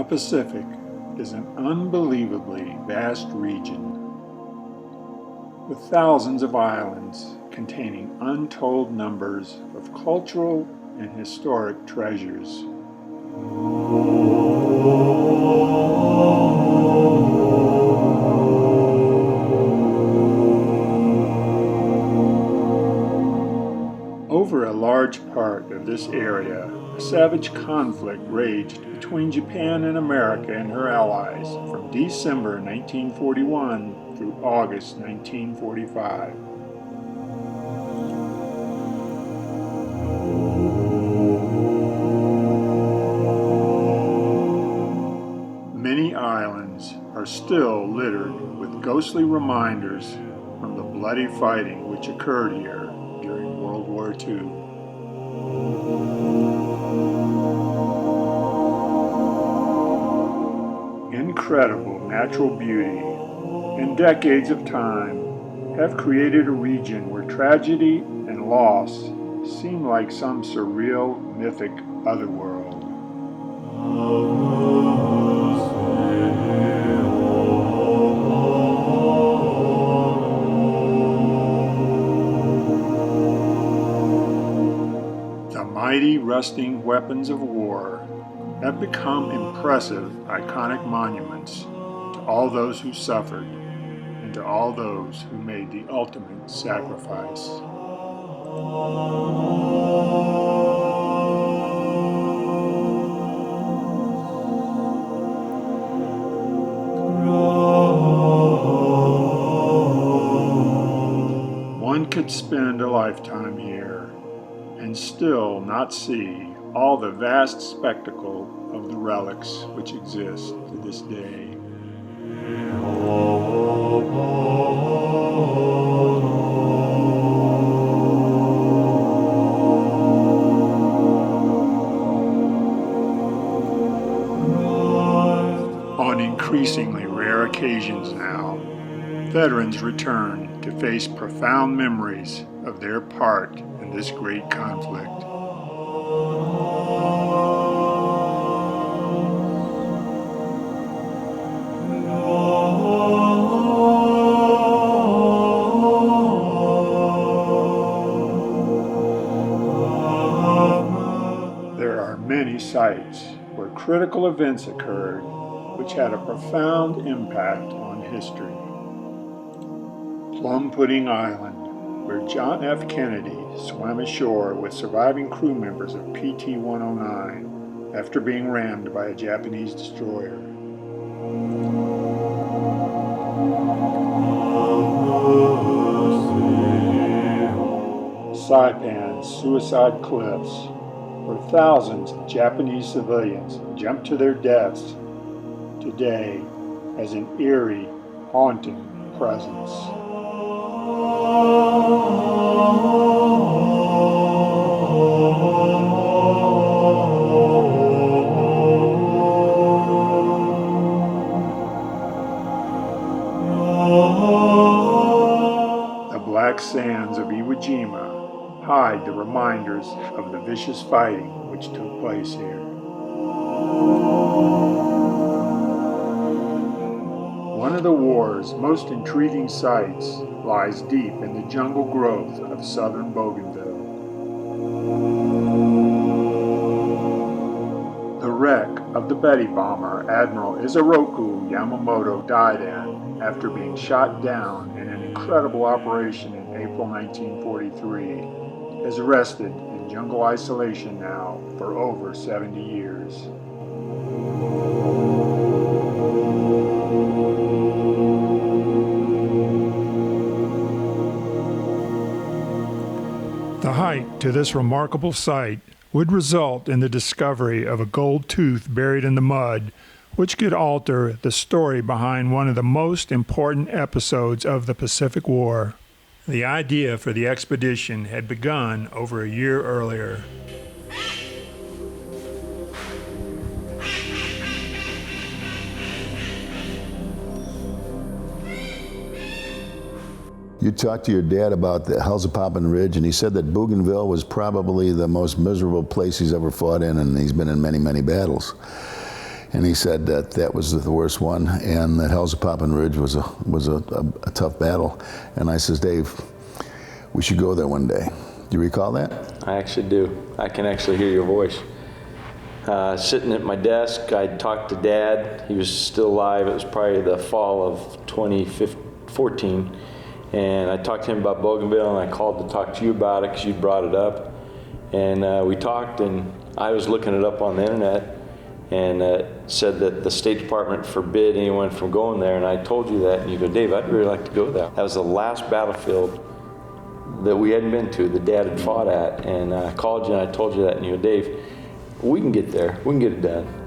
The Pacific is an unbelievably vast region with thousands of islands containing untold numbers of cultural and historic treasures. Over a large part of this area, a savage conflict raged between Japan and America and her allies from December 1941 through August 1945. Many islands are still littered with ghostly reminders from the bloody fighting which occurred here during World War II. Incredible natural beauty and decades of time have created a region where tragedy and loss seem like some surreal, mythic otherworld. The mighty rusting weapons of war have become impressive, iconic monuments to all those who suffered and to all those who made the ultimate sacrifice. One could spend a lifetime here and still not see all the vast spectacle of the relics which exist to this day. On increasingly rare occasions now, veterans return to face profound memories of their part in this great conflict. There are many sites where critical events occurred which had a profound impact on history. Plum Pudding Island, where John F. Kennedy swam ashore with surviving crew members of PT-109 after being rammed by a Japanese destroyer. Saipan's Suicide Cliffs, where thousands of Japanese civilians jumped to their deaths, today as an eerie, haunting presence. The black sands of Iwo Jima hide the reminders of the vicious fighting which took place here. One of the war's most intriguing sites lies deep in the jungle growth of southern Bougainville. The wreck of the Betty bomber Admiral Isoroku Yamamoto died in after being shot down in an incredible operation in April 1943, is arrested in jungle isolation now for over 70 years. The hike to this remarkable site would result in the discovery of a gold tooth buried in the mud, which could alter the story behind one of the most important episodes of the Pacific War. The idea for the expedition had begun over a year earlier. You talked to your dad about the Hells of Poppin' Ridge, and he said that Bougainville was probably the most miserable place he's ever fought in, and he's been in many, many battles. And he said that that was the worst one, and that Hellzapoppin Ridge was a tough battle. And I says, Dave, we should go there one day. Do you recall that? I actually do. I can actually hear your voice. Sitting at my desk, I talked to Dad. He was still alive. It was probably the fall of 2014. And I talked to him about Bougainville, and I called to talk to you about it because you brought it up. And we talked, and I was looking it up on the internet, and it said that the State Department forbid anyone from going there. And I told you that, and you go, Dave, I'd really like to go there. That was the last battlefield that we hadn't been to, that Dad had fought at. And I called you, and I told you that, and you go, Dave, we can get there. We can get it done.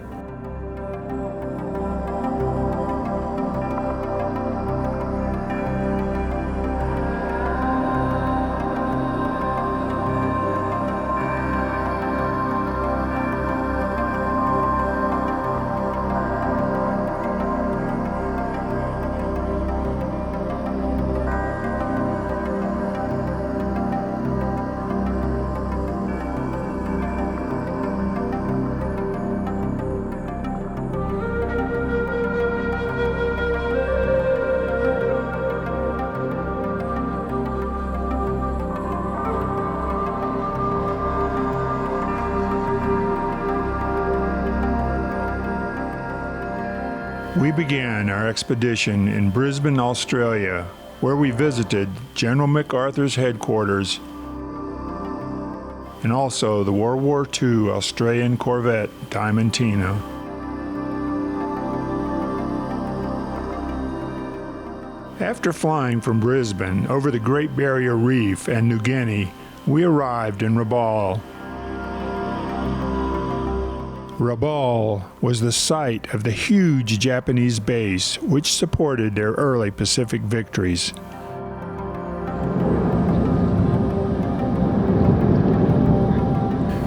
We began our expedition in Brisbane, Australia, where we visited General MacArthur's headquarters and also the World War II Australian corvette Diamantina. After flying from Brisbane over the Great Barrier Reef and New Guinea, we arrived in Rabaul. Rabaul was the site of the huge Japanese base which supported their early Pacific victories.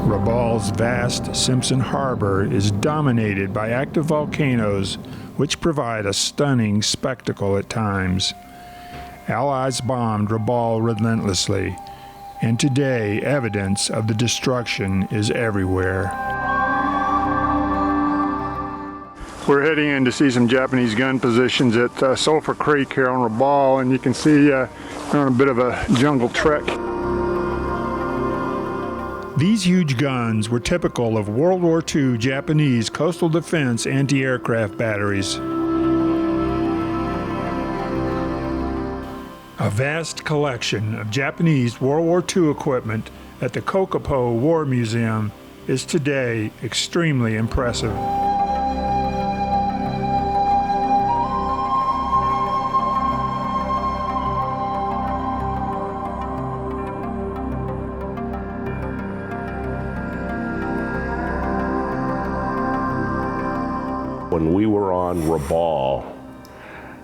Rabaul's vast Simpson Harbor is dominated by active volcanoes which provide a stunning spectacle at times. Allies bombed Rabaul relentlessly, and today evidence of the destruction is everywhere. We're heading in to see some Japanese gun positions at Sulphur Creek here on Rabaul, and you can see we're on a bit of a jungle trek. These huge guns were typical of World War II Japanese coastal defense anti-aircraft batteries. A vast collection of Japanese World War II equipment at the Kokopo War Museum is today extremely impressive. When we were on Rabaul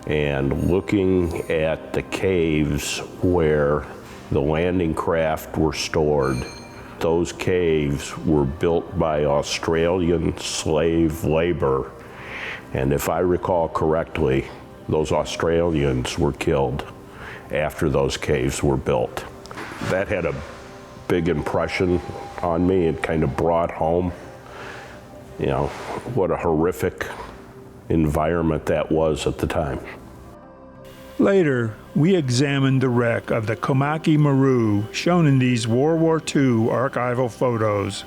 and looking at the caves where the landing craft were stored, those caves were built by Australian slave labor. And if I recall correctly, those Australians were killed after those caves were built. That had a big impression on me. It kind of brought home, you know, what a horrific environment that was at the time. Later, we examined the wreck of the Komaki Maru shown in these World War II archival photos.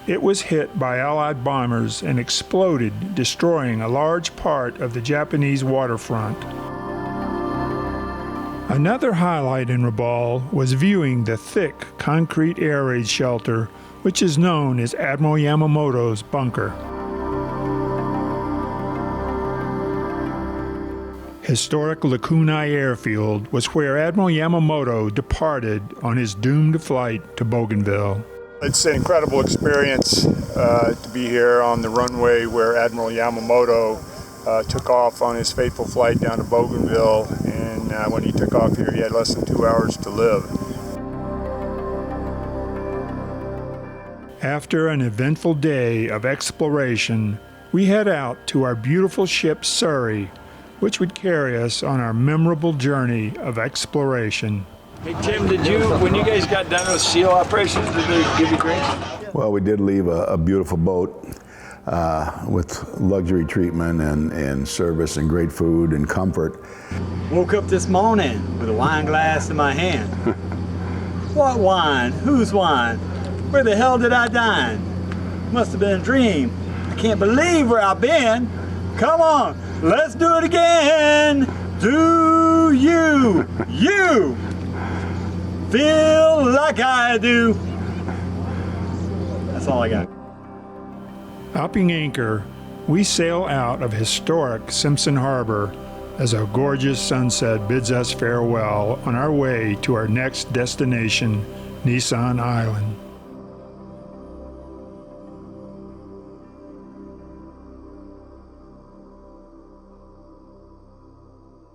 It was hit by Allied bombers and exploded, destroying a large part of the Japanese waterfront. Another highlight in Rabaul was viewing the thick concrete air raid shelter, which is known as Admiral Yamamoto's bunker. Historic Lakunai Airfield was where Admiral Yamamoto departed on his doomed flight to Bougainville. It's an incredible experience to be here on the runway where Admiral Yamamoto took off on his fateful flight down to Bougainville, and when he took off here he had less than 2 hours to live. After an eventful day of exploration, we head out to our beautiful ship Surrey, which would carry us on our memorable journey of exploration. Hey Tim, when you guys got done with SEAL operations, did they give you drinks? Well, we did leave a beautiful boat. with luxury treatment and service and great food and comfort. Woke up this morning with a wine glass in my hand. What wine? Whose wine? Where the hell did I dine? Must have been a dream. I can't believe where I've been. Come on, let's do it again. Do you feel like I do? That's all I got. Upping anchor, we sail out of historic Simpson Harbor as a gorgeous sunset bids us farewell on our way to our next destination, Nissan Island.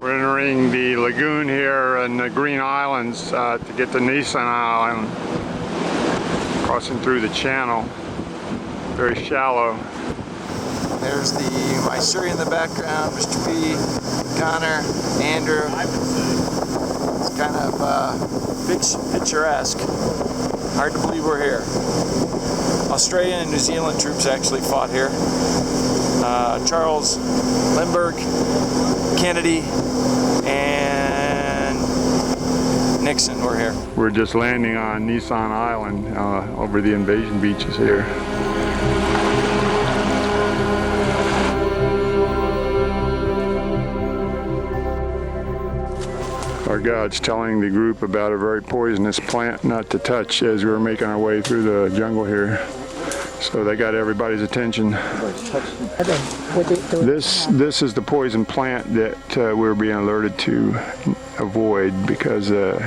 We're entering the lagoon here in the Green Islands to get to Nissan Island, crossing through the channel. Very shallow. There's the Mysuri in the background, Mr. P, Connor, Andrew. It's kind of picturesque. Hard to believe we're here. Australia and New Zealand troops actually fought here. Charles Lindbergh, Kennedy, and Nixon were here. We're just landing on Nissan Island over the invasion beaches here. Our guide's telling the group about a very poisonous plant not to touch as we were making our way through the jungle here. So they got everybody's attention. This is the poison plant that we're being alerted to avoid because of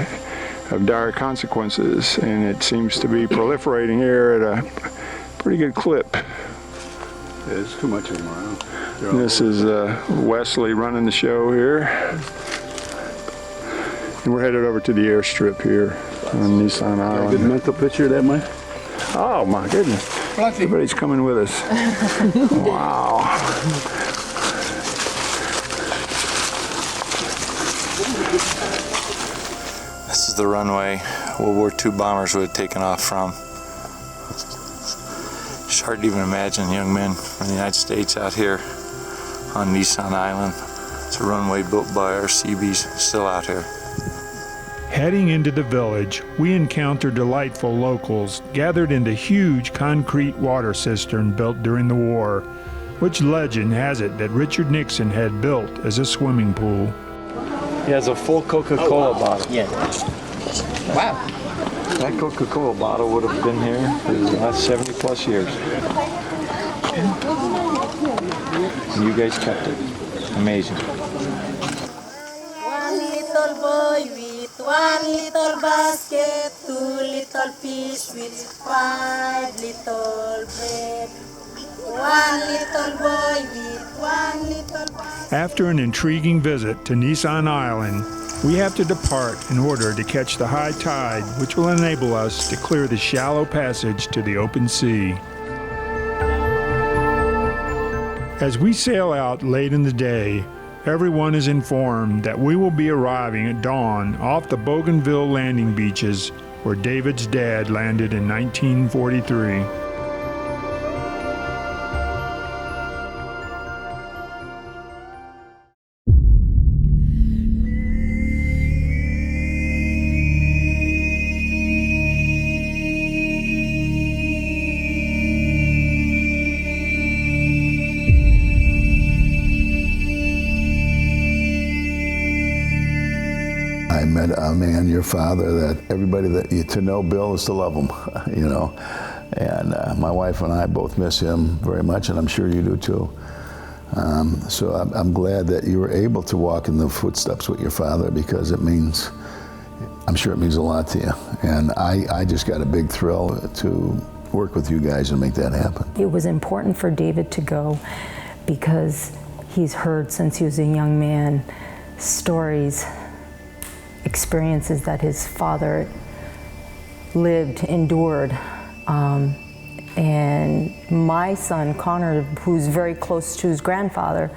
dire consequences, and it seems to be proliferating here at a pretty good clip. Yeah, there's too much of them around. This is Wesley running the show here. And we're headed over to the airstrip here on Nissan Island. Good mental picture of that, Mike? Oh my goodness. Everybody's coming with us. Wow. This is the runway World War II bombers would have taken off from. It's hard to even imagine young men from the United States out here on Nissan Island. It's a runway built by our Seabees, still out here. Heading into the village, we encounter delightful locals gathered in the huge concrete water cistern built during the war, which legend has it that Richard Nixon had built as a swimming pool. He has a full Coca-Cola bottle. Yeah. Wow. That Coca-Cola bottle would have been here for the last 70 plus years. And you guys kept it. Amazing. One little boy with one little basket, two little fish with 5 little bread. One little boy with one little basket. After an intriguing visit to Nissan Island, we have to depart in order to catch the high tide, which will enable us to clear the shallow passage to the open sea. As we sail out late in the day, everyone is informed that we will be arriving at dawn off the Bougainville landing beaches where David's dad landed in 1943. I met a man, your father, that everybody that to know Bill is to love him, you know. And my wife and I both miss him very much, and I'm sure you do too. So I'm glad that you were able to walk in the footsteps with your father, because it means, I'm sure it means a lot to you. And I just got a big thrill to work with you guys and make that happen. It was important for David to go because he's heard since he was a young man stories, experiences that his father lived, endured. And my son, Connor, who's very close to his grandfather,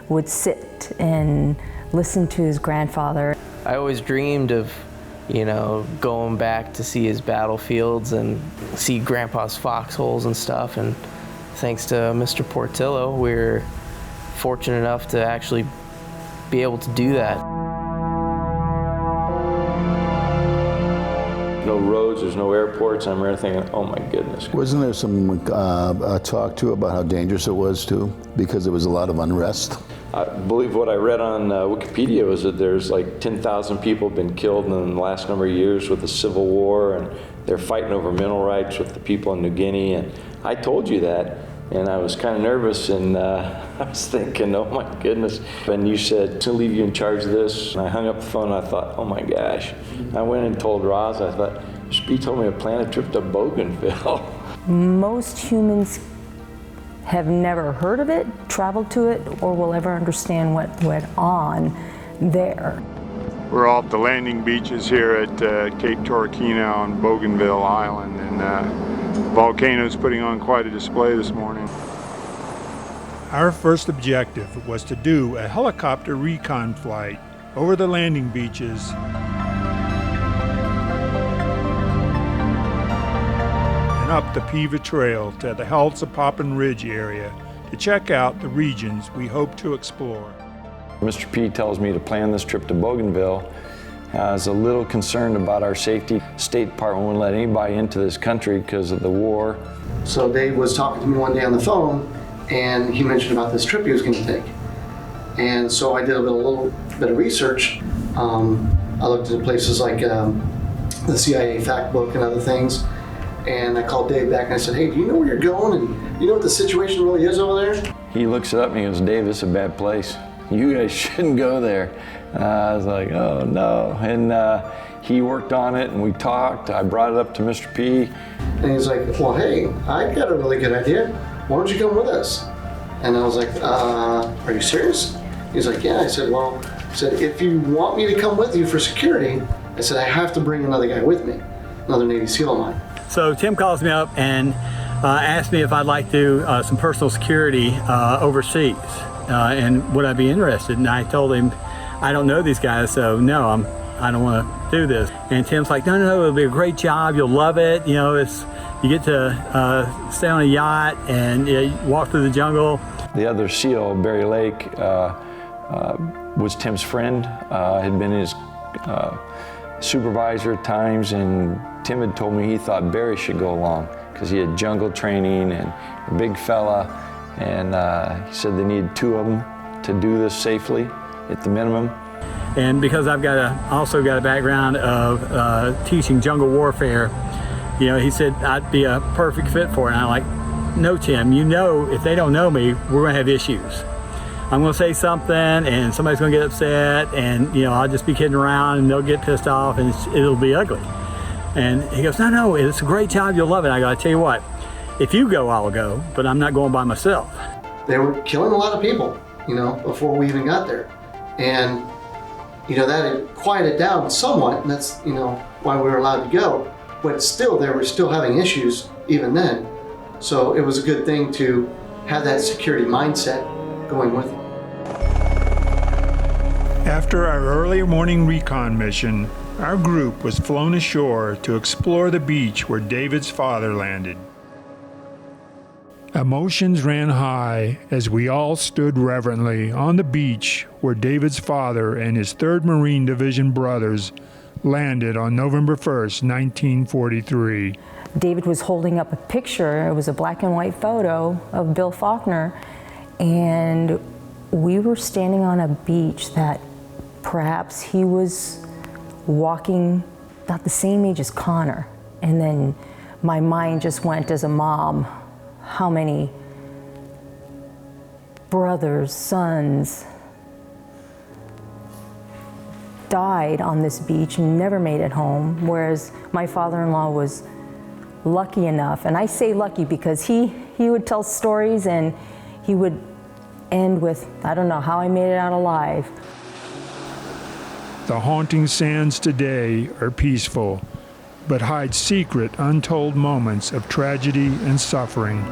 would sit and listen to his grandfather. I always dreamed of, you know, going back to see his battlefields and see Grandpa's foxholes and stuff. And thanks to Mr. Portillo, we're fortunate enough to actually be able to do that. No roads, there's no airports. I'm there thinking, oh my goodness. Wasn't there some talk too about how dangerous it was too, because there was a lot of unrest? I believe what I read on Wikipedia was that there's like 10,000 people have been killed in the last number of years with the Civil War, and they're fighting over mineral rights with the people in New Guinea. And I told you that, and I was kind of nervous, and I was thinking, oh my goodness. And you said, to leave you in charge of this. And I hung up the phone, and I thought, oh my gosh. I went and told Roz, I thought, Mr. told me to plan a trip to Bougainville. Most humans have never heard of it, traveled to it, or will ever understand what went on there. We're off the landing beaches here at Cape Torquino on Bougainville Island, and the volcano's putting on quite a display this morning. Our first objective was to do a helicopter recon flight over the landing beaches up the Piva Trail to the Halsa-Papan Ridge area to check out the regions we hope to explore. Mr. P tells me to plan this trip to Bougainville. I was a little concerned about our safety. State Department wouldn't let anybody into this country because of the war. So Dave was talking to me one day on the phone, and he mentioned about this trip he was going to take. And so I did a little bit of research. I looked at places like the CIA fact book and other things. And I called Dave back and I said, hey, do you know where you're going? And you know what the situation really is over there? He looks it up and he goes, Dave, this is a bad place. You guys shouldn't go there. I was like, oh no. And he worked on it and we talked. I brought it up to Mr. P. And he's like, well, hey, I got a really good idea. Why don't you come with us? And I was like, are you serious? He's like, yeah. I said, well, if you want me to come with you for security, I said, I have to bring another guy with me, another Navy SEAL of mine. So Tim calls me up and asked me if I'd like to do some personal security overseas, and would I be interested? And I told him, I don't know these guys, so no, I don't want to do this. And Tim's like, no, it'll be a great job. You'll love it. You know, you get to stay on a yacht and you walk through the jungle. The other SEAL, Barry Lake, was Tim's friend, had been his supervisor at times, and Tim had told me he thought Barry should go along because he had jungle training and a big fella, and he said they needed two of them to do this safely at the minimum. And because I've also got a background of teaching jungle warfare, you know, he said I'd be a perfect fit for it. And I'm like, no, Tim, you know, if they don't know me, we're gonna have issues. I'm gonna say something and somebody's gonna get upset, and you know, I'll just be kidding around and they'll get pissed off and it'll be ugly. And he goes, no, it's a great job, you'll love it. I go, I tell you what, if you go, I'll go, but I'm not going by myself. They were killing a lot of people, you know, before we even got there. And, you know, that had quieted down somewhat, and that's, you know, why we were allowed to go. But still, they were still having issues even then. So it was a good thing to have that security mindset going with it. After our early morning recon mission, our group was flown ashore to explore the beach where David's father landed. Emotions ran high as we all stood reverently on the beach where David's father and his 3rd Marine Division brothers landed on November 1st, 1943. David was holding up a picture. It was a black and white photo of Bill Faulkner, and we were standing on a beach that perhaps he was walking about the same age as Connor. And then my mind just went, as a mom, how many brothers, sons died on this beach and never made it home, whereas my father-in-law was lucky enough, and I say lucky because he would tell stories and he would end with, I don't know how I made it out alive. The haunting sands today are peaceful, but hide secret, untold moments of tragedy and suffering.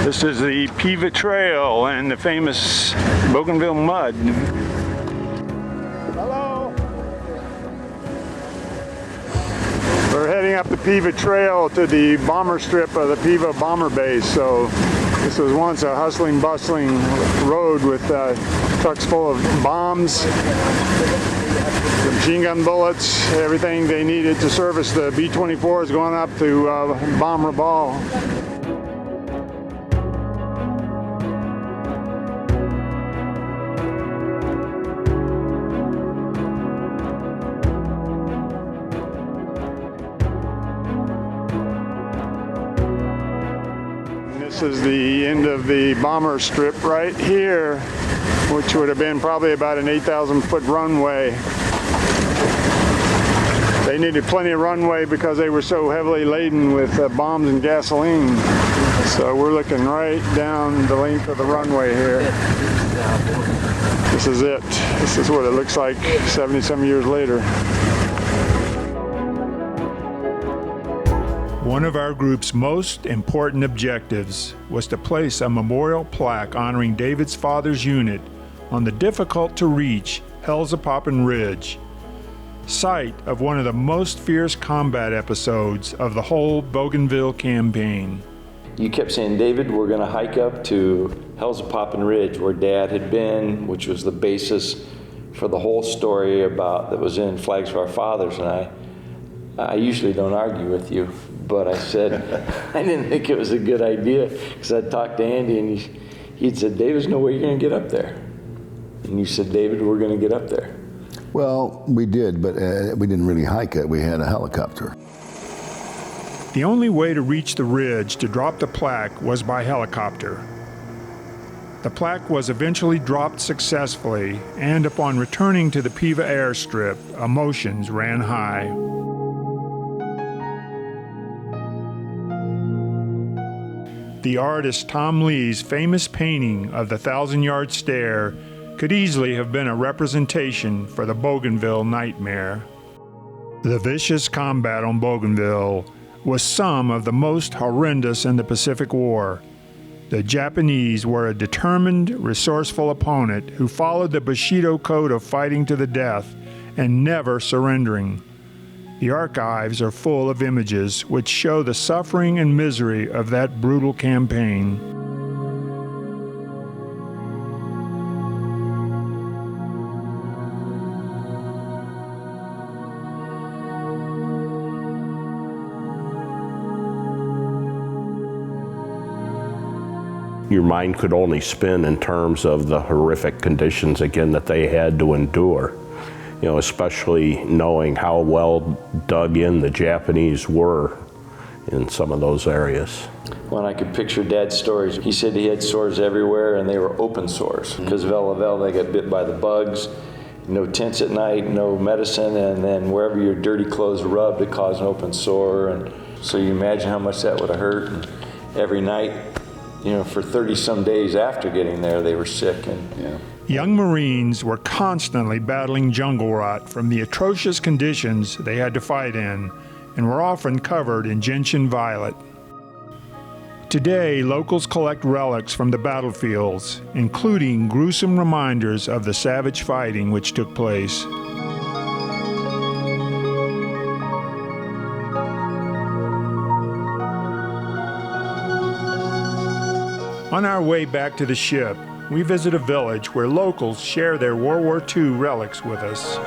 This is the Piva Trail and the famous Bougainville mud. Hello. We're heading up the Piva Trail to the bomber strip of the Piva Bomber Base. So this was once a hustling, bustling road with trucks full of bombs, machine gun bullets, everything they needed to service the B-24s going up to bomb Rabaul. This is the end of the bomber strip right here, which would have been probably about an 8,000-foot runway. They needed plenty of runway because they were so heavily laden with bombs and gasoline. So we're looking right down the length of the runway here. This is it. This is what it looks like 70-some years later. One of our group's most important objectives was to place a memorial plaque honoring David's father's unit on the difficult-to-reach Hellzapoppin Ridge, site of one of the most fierce combat episodes of the whole Bougainville campaign. You kept saying, David, we're going to hike up to Hellzapoppin Ridge, where Dad had been, which was the basis for the whole story that was in Flags of Our Fathers. And I usually don't argue with you, but I said I didn't think it was a good idea, because I talked to Andy and he'd said, David, there's no way you're going to get up there. And you said, David, we're going to get up there. Well, we did, but we didn't really hike it. We had a helicopter. The only way to reach the ridge to drop the plaque was by helicopter. The plaque was eventually dropped successfully, and upon returning to the Piva airstrip, emotions ran high. The artist Tom Lee's famous painting of the 1,000-yard stare could easily have been a representation for the Bougainville nightmare. The vicious combat on Bougainville was some of the most horrendous in the Pacific War. The Japanese were a determined, resourceful opponent who followed the Bushido code of fighting to the death and never surrendering. The archives are full of images which show the suffering and misery of that brutal campaign. Your mind could only spin in terms of the horrific conditions, again, that they had to endure. You know, especially knowing how well dug in the Japanese were in some of those areas. When I could picture Dad's stories, he said he had sores everywhere, and they were open sores. Because of LFL, they got bit by the bugs, no tents at night, no medicine, and then wherever your dirty clothes rubbed, it caused an open sore. And so you imagine how much that would have hurt. And every night, you know, for 30-some days after getting there, they were sick. And Young Marines were constantly battling jungle rot from the atrocious conditions they had to fight in, and were often covered in gentian violet. Today, locals collect relics from the battlefields, including gruesome reminders of the savage fighting which took place. On our way back to the ship, we visit a village where locals share their World War II relics with us.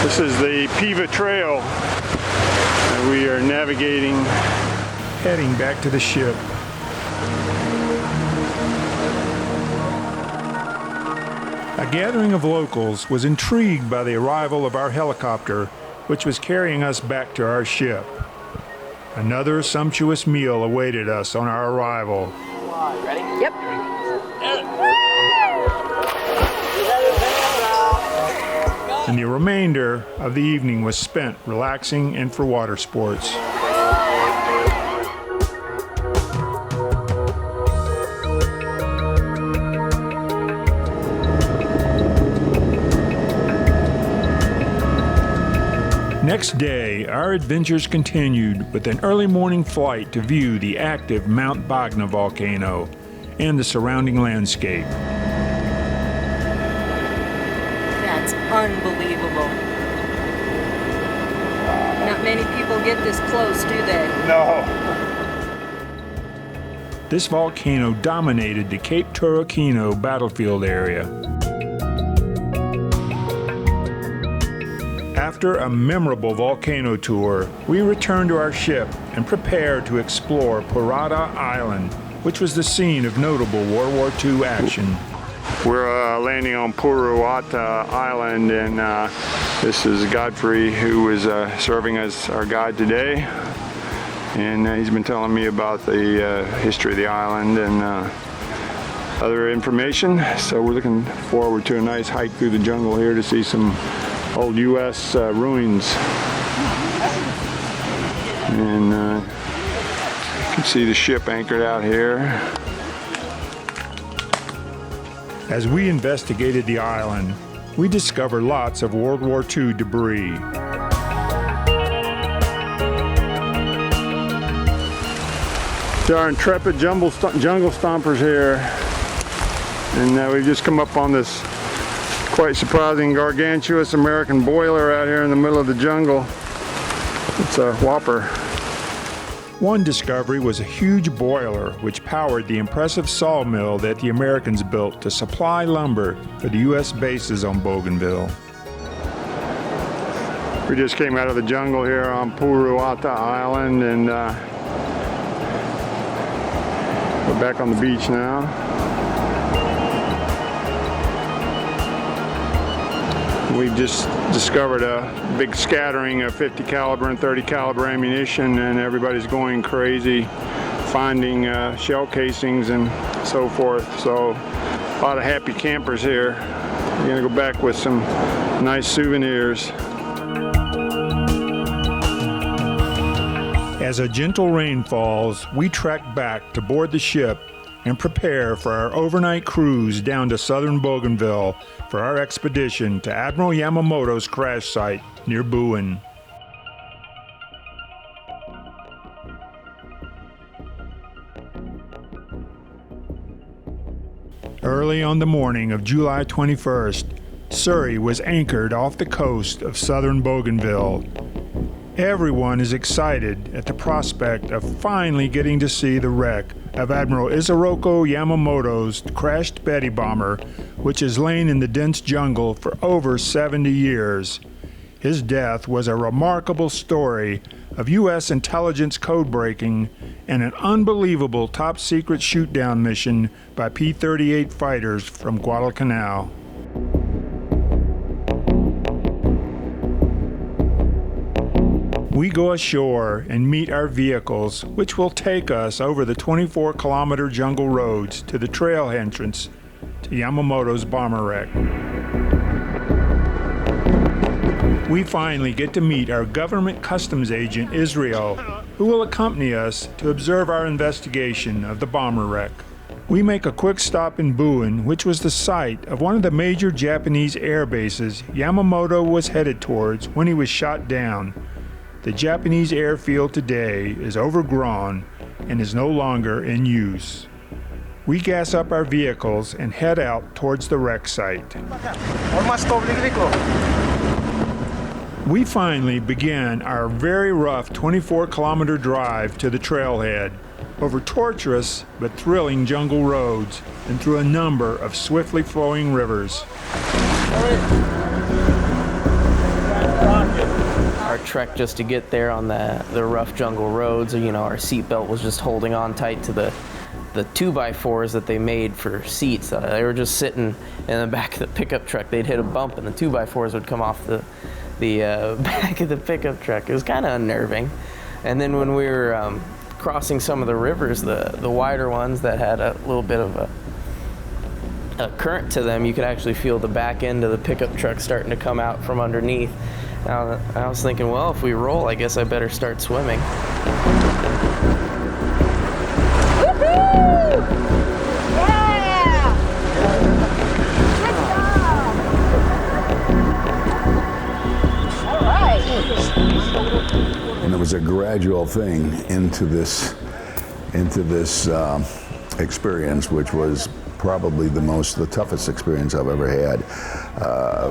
This is the Piva Trail, and we are navigating, heading back to the ship. A gathering of locals was intrigued by the arrival of our helicopter, which was carrying us back to our ship. Another sumptuous meal awaited us on our arrival. Ready? Yep. And the remainder of the evening was spent relaxing and for water sports. Next day, our adventures continued with an early morning flight to view the active Mount Bagna volcano and the surrounding landscape. That's unbelievable. many people get this close, do they? No. This volcano dominated the Cape Turriquino battlefield area. After a memorable volcano tour, we returned to our ship and prepared to explore Parada Island, which was the scene of notable World War II action. We're landing on Parada Island, and this is Godfrey, who is serving as our guide today. And he's been telling me about the history of the island and other information. So we're looking forward to a nice hike through the jungle here to see some old U.S. ruins. And you can see the ship anchored out here. As we investigated the island, we discovered lots of World War II debris. There are intrepid jungle stompers here, and we've just come up on this quite surprising gargantuous American boiler out here in the middle of the jungle. It's a whopper. One discovery was a huge boiler which powered the impressive sawmill that the Americans built to supply lumber for the U.S. bases on Bougainville. We just came out of the jungle here on Parada Island, and we're back on the beach now. We've just discovered a big scattering of 50 caliber and 30 caliber ammunition, and everybody's going crazy finding shell casings and so forth. So a lot of happy campers here. We're gonna go back with some nice souvenirs. As a gentle rain falls, we trek back to board the ship and prepare for our overnight cruise down to southern Bougainville for our expedition to Admiral Yamamoto's crash site near Buin. Early on the morning of July 21st, Surrey was anchored off the coast of southern Bougainville. Everyone is excited at the prospect of finally getting to see the wreck of Admiral Isoroku Yamamoto's crashed Betty bomber, which has lain in the dense jungle for over 70 years. His death was a remarkable story of U.S. intelligence code-breaking and an unbelievable top-secret shoot-down mission by P-38 fighters from Guadalcanal. We go ashore and meet our vehicles, which will take us over the 24-kilometer jungle roads to the trail entrance to Yamamoto's bomber wreck. We finally get to meet our government customs agent, Israel, who will accompany us to observe our investigation of the bomber wreck. We make a quick stop in Buin, which was the site of one of the major Japanese air bases Yamamoto was headed towards when he was shot down. The Japanese airfield today is overgrown and is no longer in use. We gas up our vehicles and head out towards the wreck site. We finally begin our very rough 24-kilometer drive to the trailhead, over tortuous but thrilling jungle roads and through a number of swiftly flowing rivers. Our trek just to get there on the rough jungle roads, you know, our seatbelt was just holding on tight to the 2x4s that they made for seats. They were just sitting in the back of the pickup truck. They'd hit a bump and the 2x4s would come off the back of the pickup truck. It was kind of unnerving. And then when we were crossing some of the rivers, the wider ones that had a little bit of a current to them, you could actually feel the back end of the pickup truck starting to come out from underneath. Now, I was thinking, well, if we roll, I guess I better start swimming. And it was a gradual thing into this experience, which was probably the toughest experience I've ever had,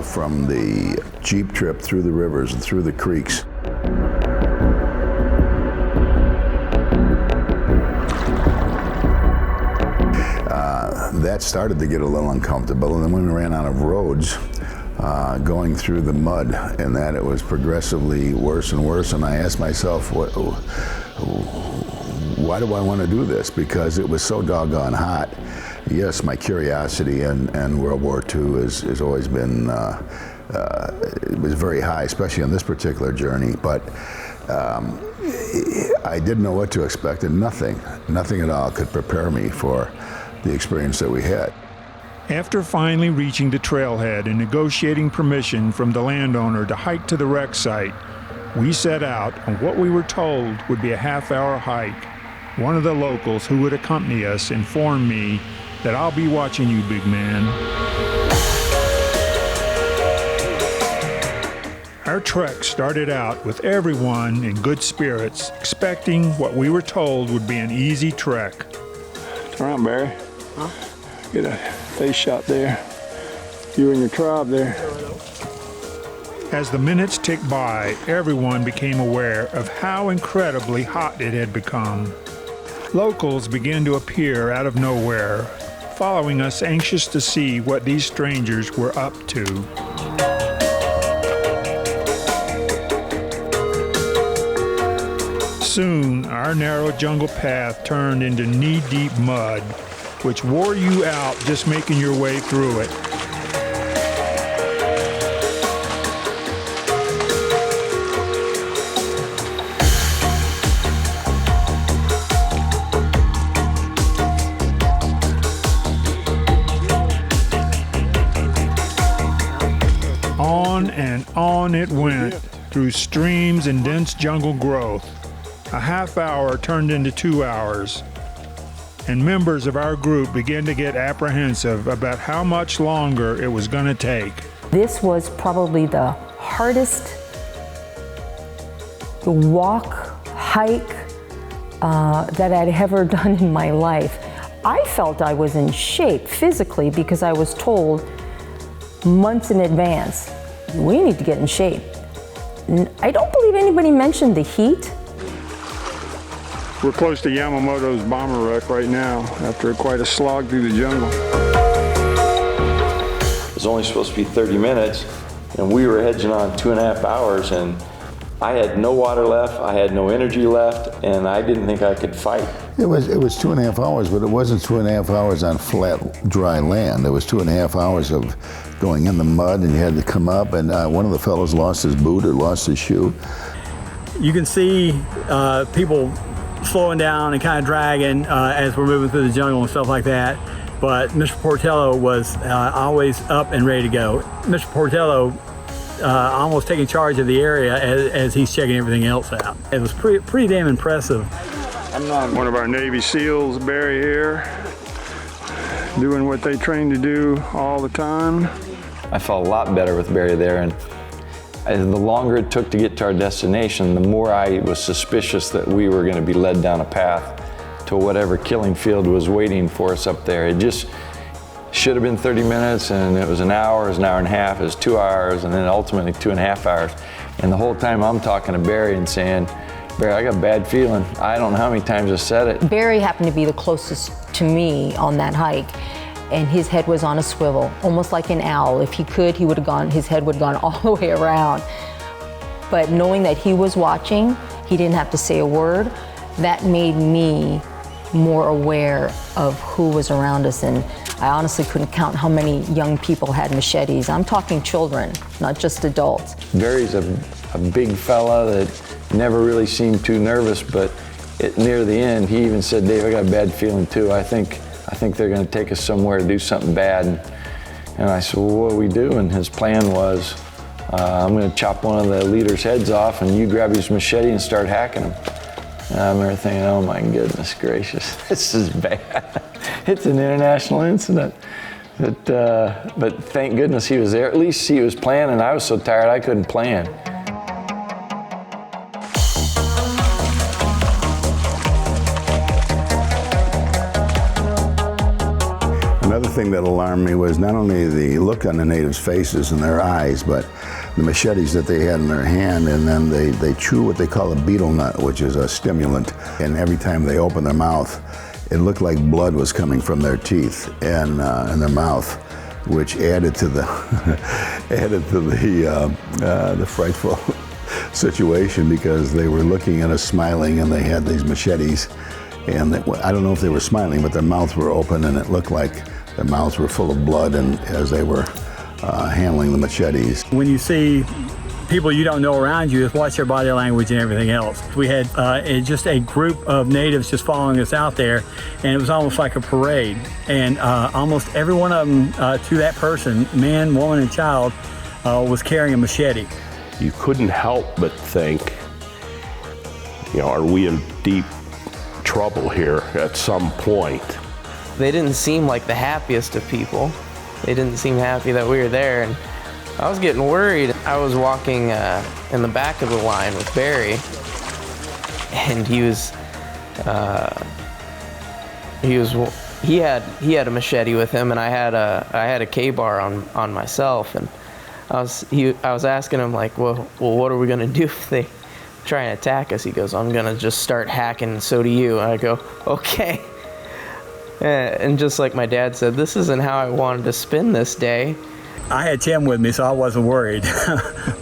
from the Jeep trip through the rivers and through the creeks. that started to get a little uncomfortable, and then when we ran out of roads, going through the mud, and that it was progressively worse and worse, and I asked myself, why do I want to do this? Because it was so doggone hot. Yes, my curiosity and World War II has always been, it was very high, especially on this particular journey, but I didn't know what to expect, and nothing at all could prepare me for the experience that we had. After finally reaching the trailhead and negotiating permission from the landowner to hike to the wreck site, we set out on what we were told would be a half-hour hike. One of the locals who would accompany us informed me that I'll be watching you, big man. Our trek started out with everyone in good spirits, expecting what we were told would be an easy trek. Turn around, Barry. Huh? Get a face shot there. You and your tribe there. As the minutes ticked by, everyone became aware of how incredibly hot it had become. Locals began to appear out of nowhere, following us, anxious to see what these strangers were up to. Soon, our narrow jungle path turned into knee-deep mud, which wore you out just making your way through it. On and on it went, through streams and dense jungle growth. A half hour turned into 2 hours, and members of our group began to get apprehensive about how much longer it was going to take. This was probably the hardest walk, hike that I'd ever done in my life. I felt I was in shape physically because I was told months in advance, we need to get in shape. I don't believe anybody mentioned the heat. We're close to Yamamoto's bomber wreck right now, after quite a slog through the jungle. It was only supposed to be 30 minutes, and we were hedging on 2.5 hours, and I had no water left, I had no energy left, and I didn't think I could fight. It was 2.5 hours, but it wasn't 2.5 hours on flat, dry land. It was 2.5 hours of going in the mud, and you had to come up, and one of the fellows lost his boot or lost his shoe. You can see people slowing down and kind of dragging as we're moving through the jungle and stuff like that. But Mr. Portillo was always up and ready to go. Mr. Portillo almost taking charge of the area as he's checking everything else out. It was pretty damn impressive. One of our Navy SEALs, Barry here, doing what they train to do all the time. I felt a lot better with Barry there, and the longer it took to get to our destination, the more I was suspicious that we were going to be led down a path to whatever killing field was waiting for us up there. It just should have been 30 minutes, and it was an hour, it was an hour and a half, it was 2 hours, and then ultimately 2.5 hours. And the whole time I'm talking to Barry and saying, Barry, I got a bad feeling. I don't know how many times I said it. Barry happened to be the closest to me on that hike, and his head was on a swivel, almost like an owl. If he could, he would have gone, his head would have gone all the way around. But knowing that he was watching, he didn't have to say a word, that made me more aware of who was around us. And I honestly couldn't count how many young people had machetes. I'm talking children, not just adults. Barry's a big fella that never really seemed too nervous, but near the end, he even said, Dave, I got a bad feeling too. I think they're going to take us somewhere to do something bad. And I said, well, what do we do? And his plan was, I'm going to chop one of the leaders' heads off, and you grab his machete and start hacking him. And I remember thinking, oh my goodness gracious, this is bad. It's an international incident. But thank goodness he was there. At least he was planning. I was so tired I couldn't plan. Another thing that alarmed me was not only the look on the natives' faces and their eyes, but the machetes that they had in their hand, and then they chew what they call a betel nut, which is a stimulant. And every time they open their mouth, it looked like blood was coming from their teeth and their mouth, which added to the the frightful situation, because they were looking at us smiling and they had these machetes, and I don't know if they were smiling, but their mouths were open and it looked like their mouths were full of blood, and as they were handling the machetes. When you see people you don't know around you, just watch their body language and everything else. We had just a group of natives just following us out there, and it was almost like a parade. And almost every one of them, to that person, man, woman, and child, was carrying a machete. You couldn't help but think, you know, are we in deep trouble here at some point? They didn't seem like the happiest of people. They didn't seem happy that we were there, and I was getting worried. I was walking in the back of the line with Barry, and he had a machete with him, and I had a K-bar on myself, and I was asking him, like, well, what are we gonna do if they try and attack us? He goes, I'm gonna just start hacking, and so do you. And I go, okay. And just like my dad said, this isn't how I wanted to spend this day. I had Tim with me, so I wasn't worried.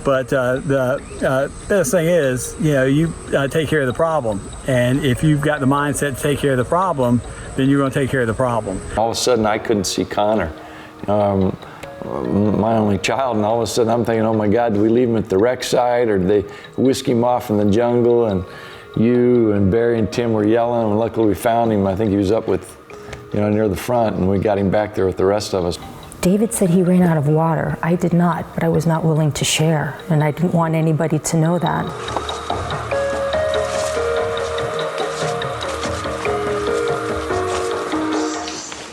But the best thing is, you know, you take care of the problem. And if you've got the mindset to take care of the problem, then you're going to take care of the problem. All of a sudden, I couldn't see Connor, my only child, and all of a sudden I'm thinking, oh my God, do we leave him at the wreck site, or did they whisk him off in the jungle? And you and Barry and Tim were yelling, and luckily we found him. I think he was up with, near the front, and we got him back there with the rest of us. David said he ran out of water. I did not, but I was not willing to share, and I didn't want anybody to know that.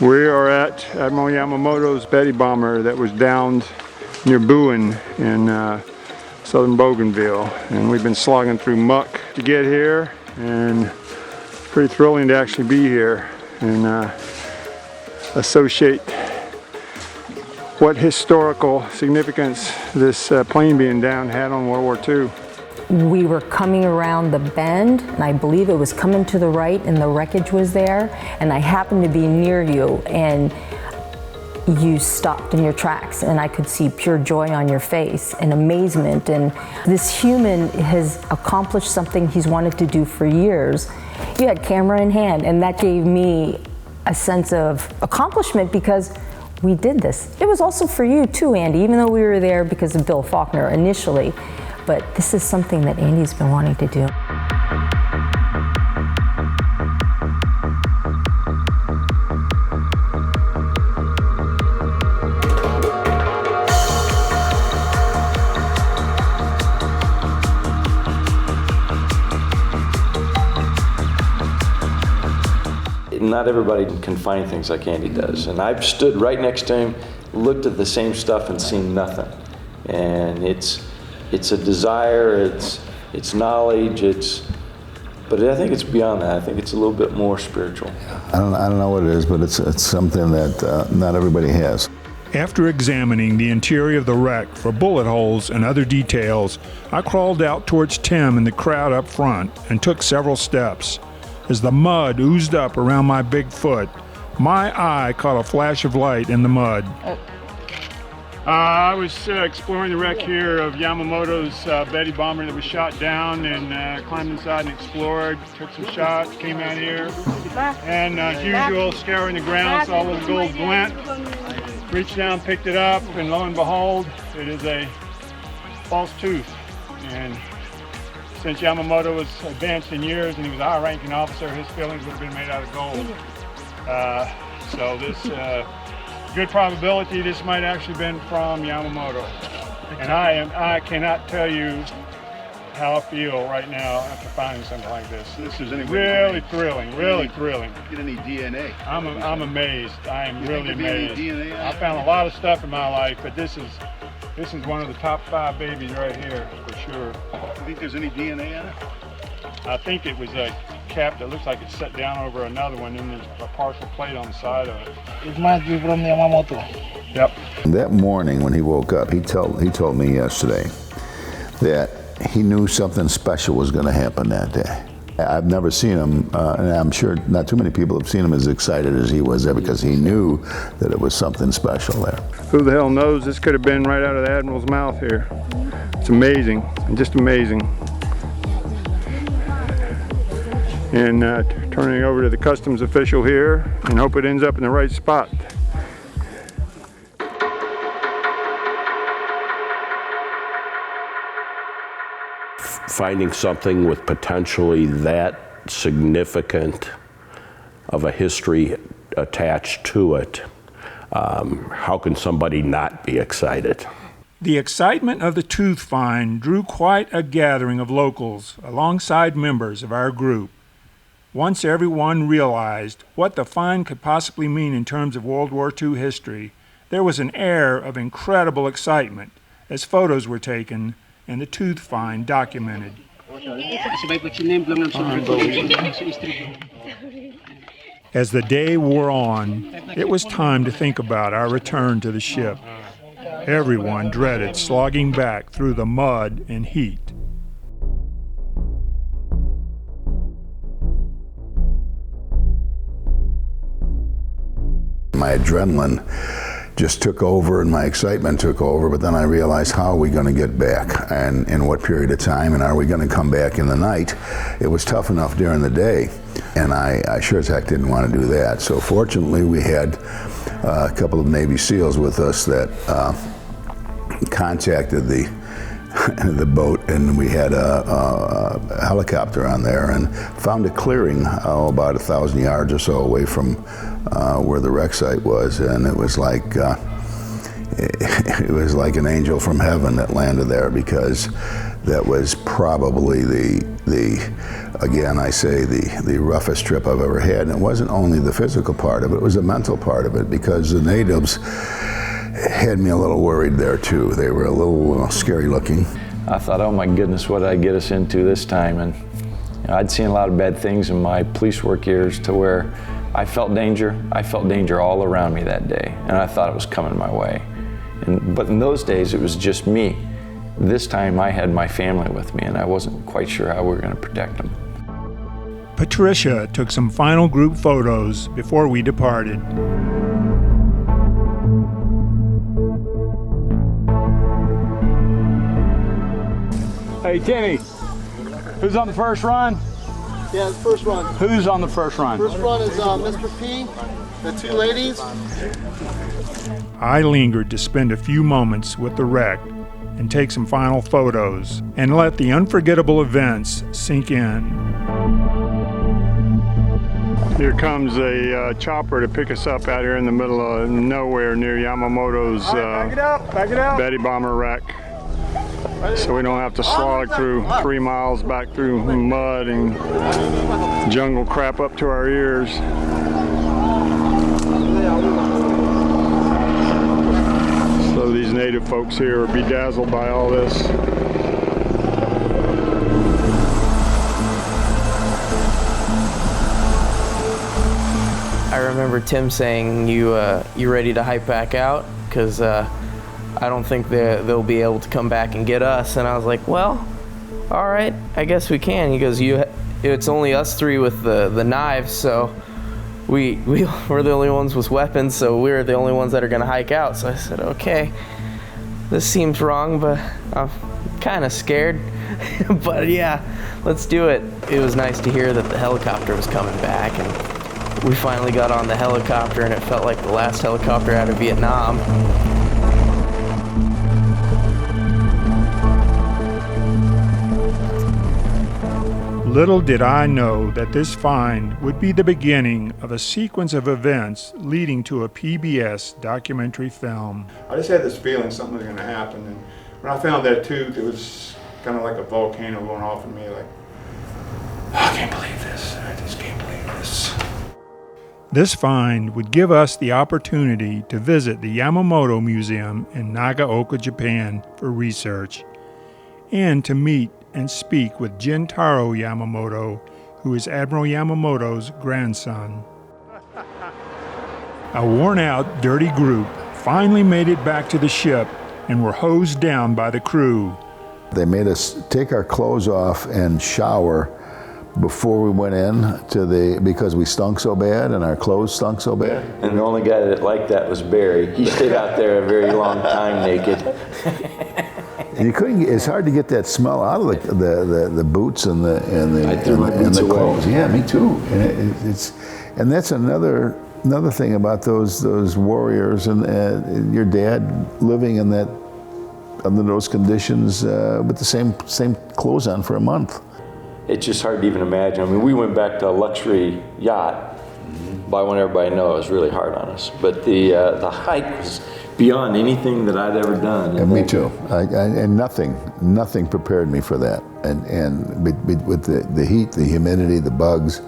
We are at Admiral Yamamoto's Betty bomber that was downed near Boone in southern Bougainville, and we've been slogging through muck to get here, and pretty thrilling to actually be here and associate what historical significance this plane being down had on World War II. We were coming around the bend, and I believe it was coming to the right, and the wreckage was there, and I happened to be near you, and you stopped in your tracks, and I could see pure joy on your face and amazement. And this human has accomplished something he's wanted to do for years. You had camera in hand, and that gave me a sense of accomplishment because we did this. It was also for you too, Andy, even though we were there because of Bill Faulkner initially. But this is something that Andy's been wanting to do. Not everybody can find things like Andy does. And I've stood right next to him, looked at the same stuff and seen nothing. And it's a desire, it's knowledge, but I think it's beyond that. I think it's a little bit more spiritual. I don't know what it is, but it's something that not everybody has. After examining the interior of the wreck for bullet holes and other details, I crawled out towards Tim and the crowd up front and took several steps. As the mud oozed up around my big foot, my eye caught a flash of light in the mud. I was exploring the wreck here of Yamamoto's Betty bomber that was shot down, and climbed inside and explored, took some shots, came out here, and as usual, scouring the ground, saw a little gold glint, reached down, picked it up, and lo and behold, it is a false tooth. And since Yamamoto was advanced in years and he was a high-ranking officer, his fillings would have been made out of gold. So this good probability this might actually been from Yamamoto. And I cannot tell you how I feel right now after finding something like this. This is really thrilling, really thrilling. Get any DNA? I'm amazed. I am really amazed. DNA I found a lot of stuff in my life, but this is one of the top 5 babies right here for sure. Do you think there's any DNA on it? I think it was a cap that looks like it's set down over another one, and there's a partial plate on the side of it. It might be from Yamamoto. Yep. That morning when he woke up, he told me yesterday that he knew something special was going to happen that day. I've never seen him, and I'm sure not too many people have seen him as excited as he was there, because he knew that it was something special there. Who the hell knows? This could have been right out of the Admiral's mouth here. It's amazing, just amazing. And turning it over to the customs official here, and hope it ends up in the right spot. Finding something with potentially that significant of a history attached to it, how can somebody not be excited? The excitement of the tooth find drew quite a gathering of locals alongside members of our group. Once everyone realized what the find could possibly mean in terms of World War II history, there was an air of incredible excitement as photos were taken and the tooth find documented. As the day wore on, it was time to think about our return to the ship. Everyone dreaded slogging back through the mud and heat. My adrenaline just took over and my excitement took over, but then I realized, how are we going to get back, and in what period of time, and are we going to come back in the night? It was tough enough during the day, and I sure as heck didn't want to do that. So fortunately we had a couple of Navy SEALs with us that contacted the boat, and we had a helicopter on there and found a clearing about 1,000 yards or so away from where the wreck site was, and it was like an angel from heaven that landed there, because that was probably the roughest trip I've ever had. And it wasn't only the physical part of it, it was the mental part of it, because the natives had me a little worried there too. They were a little scary looking. I thought, oh my goodness, what did I get us into this time? And I'd seen a lot of bad things in my police work years, to where I felt danger. I felt danger all around me that day, and I thought it was coming my way. But in those days, it was just me. This time, I had my family with me, and I wasn't quite sure how we were going to protect them. Patricia took some final group photos before we departed. Hey, Timmy, who's on the first run? Yeah, the first run. Who's on the first run? First run is Mr. P, the two ladies. I lingered to spend a few moments with the wreck and take some final photos and let the unforgettable events sink in. Here comes a chopper to pick us up out here in the middle of nowhere near Yamamoto's back it up. Betty bomber wreck. So we don't have to slog through 3 miles back through mud and jungle crap up to our ears. So these native folks here are bedazzled by all this. I remember Tim saying, you ready to hike back out? Because I don't think they'll be able to come back and get us. And I was like, well, all right, I guess we can. He goes, it's only us three with the knives, so we're the only ones with weapons, so we're the only ones that are gonna hike out. So I said, okay, this seems wrong, but I'm kind of scared. But yeah, let's do it. It was nice to hear that the helicopter was coming back, and we finally got on the helicopter, and it felt like the last helicopter out of Vietnam. Little did I know that this find would be the beginning of a sequence of events leading to a PBS documentary film. I just had this feeling something was going to happen, and when I found that tooth, it was kind of like a volcano going off in me, like, I can't believe this, I just can't believe this. This find would give us the opportunity to visit the Yamamoto Museum in Nagaoka, Japan for research, and to meet and speak with Jintaro Yamamoto, who is Admiral Yamamoto's grandson. A worn-out, dirty group finally made it back to the ship and were hosed down by the crew. They made us take our clothes off and shower before we went in because we stunk so bad and our clothes stunk so bad. And the only guy that liked that was Barry. He stayed out there a very long time naked. You couldn't. It's hard to get that smell out of the boots and the clothes. Yeah, me too. And that's another thing about those warriors and your dad living in that under those conditions with the same clothes on for a month. It's just hard to even imagine. I mean, we went back to a luxury yacht, but I want everybody to know it was really hard on us. But the hike was beyond anything that I'd ever done. And me too. And nothing prepared me for that. And with the heat, the humidity, the bugs.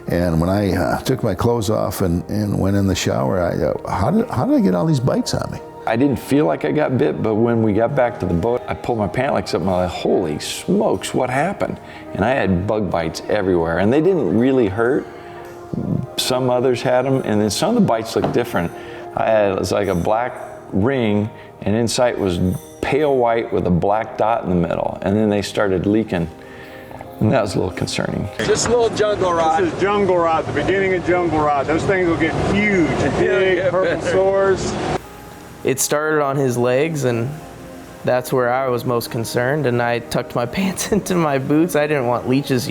And when I took my clothes off and went in the shower, how did I get all these bites on me? I didn't feel like I got bit, but when we got back to the boat, I pulled my pant legs up and I was like, holy smokes, what happened? And I had bug bites everywhere, and they didn't really hurt. Some others had them, and then some of the bites looked different. It was like a black ring, and inside was pale white with a black dot in the middle, and then they started leaking. And that was a little concerning. Just a little jungle rot. This is jungle rot, the beginning of jungle rot. Those things will get huge, big purple sores. It started on his legs, and that's where I was most concerned, and I tucked my pants into my boots. I didn't want leeches,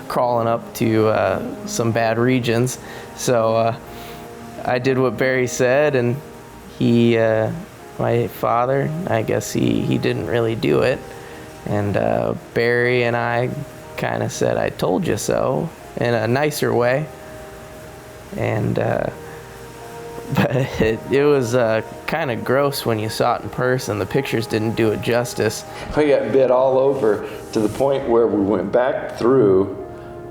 crawling up to some bad regions. So I did what Barry said, and my father, I guess he didn't really do it. And Barry and I kind of said, I told you so, in a nicer way. And but it was kind of gross when you saw it in person. The pictures didn't do it justice. I got bit all over to the point where we went back through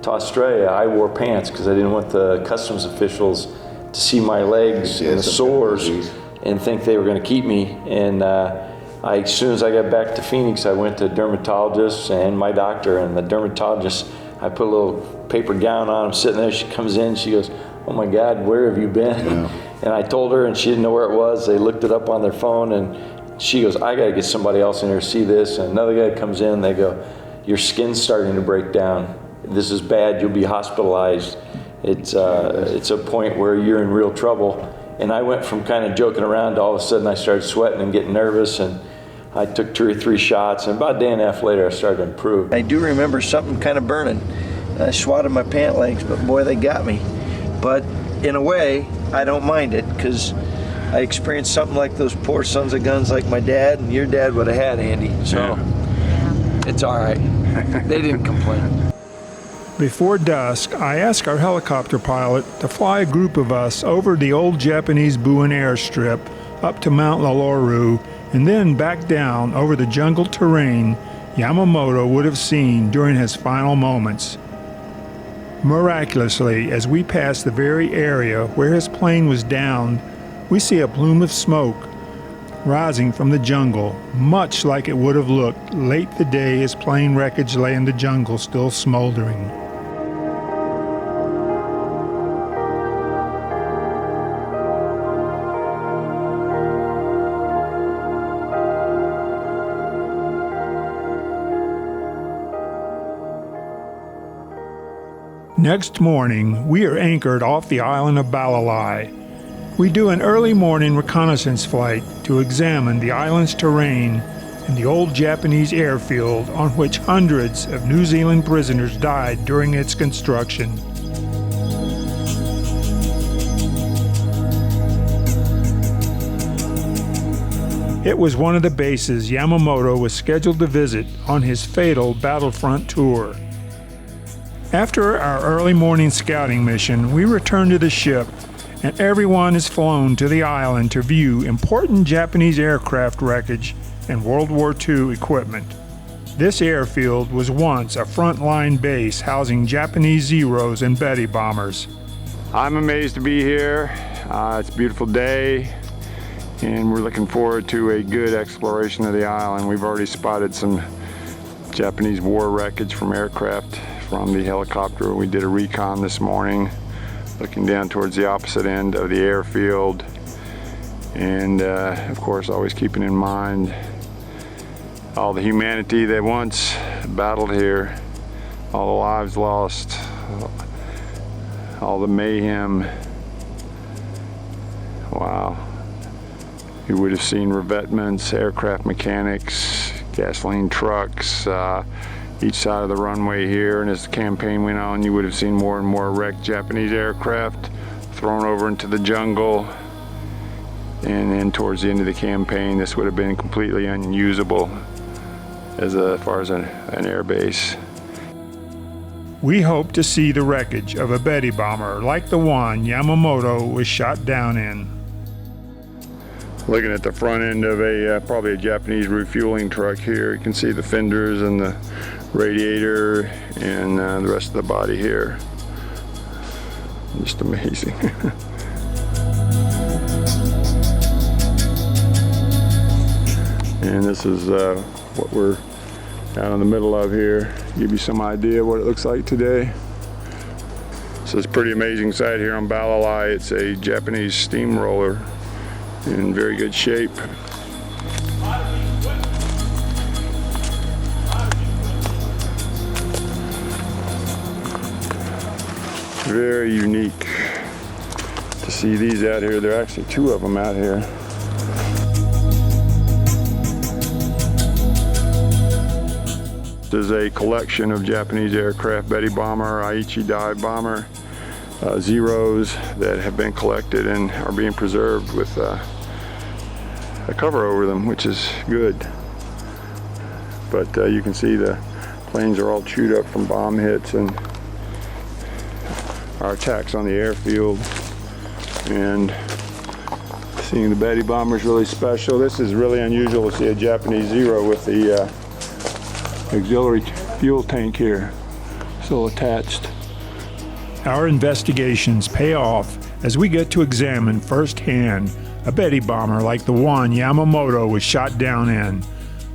to Australia. I wore pants because I didn't want the customs officials to see my legs and the sores and think they were going to keep me. And as soon as I got back to Phoenix, I went to a dermatologist and my doctor. And the dermatologist, I put a little paper gown on. I'm sitting there. She comes in. She goes, "Oh my God, where have you been?" Yeah. And I told her, and she didn't know where it was. They looked it up on their phone, and she goes, "I got to get somebody else in here to see this." And another guy comes in. They go, "Your skin's starting to break down. This is bad. You'll be hospitalized. It's a point where you're in real trouble." And I went from kind of joking around to all of a sudden I started sweating and getting nervous, and I took 2 or 3 shots, and about a day and a half later I started to improve. I do remember something kind of burning. I swatted my pant legs, but boy, they got me. But in a way, I don't mind it, because I experienced something like those poor sons of guns like my dad and your dad would have had, Andy. So it's all right. They didn't complain. Before dusk, I asked our helicopter pilot to fly a group of us over the old Japanese Buin airstrip up to Mount Laloru and then back down over the jungle terrain Yamamoto would have seen during his final moments. Miraculously, as we pass the very area where his plane was downed, we see a plume of smoke rising from the jungle, much like it would have looked late the day his plane wreckage lay in the jungle still smoldering. Next morning, we are anchored off the island of Bali. We do an early morning reconnaissance flight to examine the island's terrain and the old Japanese airfield on which hundreds of New Zealand prisoners died during its construction. It was one of the bases Yamamoto was scheduled to visit on his fatal battlefront tour. After our early morning scouting mission, we return to the ship, and everyone is flown to the island to view important Japanese aircraft wreckage and World War II equipment. This airfield was once a frontline base housing Japanese Zeros and Betty bombers. I'm amazed to be here. It's a beautiful day, and we're looking forward to a good exploration of the island. We've already spotted some Japanese war wreckage from aircraft from the helicopter. We did a recon this morning, looking down towards the opposite end of the airfield, and of course always keeping in mind all the humanity that once battled here all the lives lost, all the mayhem. Wow. You would have seen revetments, aircraft mechanics, gasoline trucks, each side of the runway here. And as the campaign went on, you would have seen more and more wrecked Japanese aircraft thrown over into the jungle. And then towards the end of the campaign, this would have been completely unusable as far as an air base. We hope to see the wreckage of a Betty bomber like the one Yamamoto was shot down in. Looking at the front end of probably a Japanese refueling truck here, you can see the fenders and the radiator and the rest of the body here. Just amazing. And this is what we're down in the middle of here. Give you some idea what it looks like today. So it's a pretty amazing sight here on Bali. It's a Japanese steamroller in very good shape. Very unique to see these out here. There are actually two of them out here. There's a collection of Japanese aircraft, Betty bomber, Aichi dive bomber, Zeros that have been collected and are being preserved with a cover over them, which is good. But you can see the planes are all chewed up from bomb hits and our attacks on the airfield. And seeing the Betty bomber is really special. This is really unusual to see a Japanese Zero with the auxiliary fuel tank here still attached. Our investigations pay off as we get to examine firsthand a Betty bomber like the one Yamamoto was shot down in.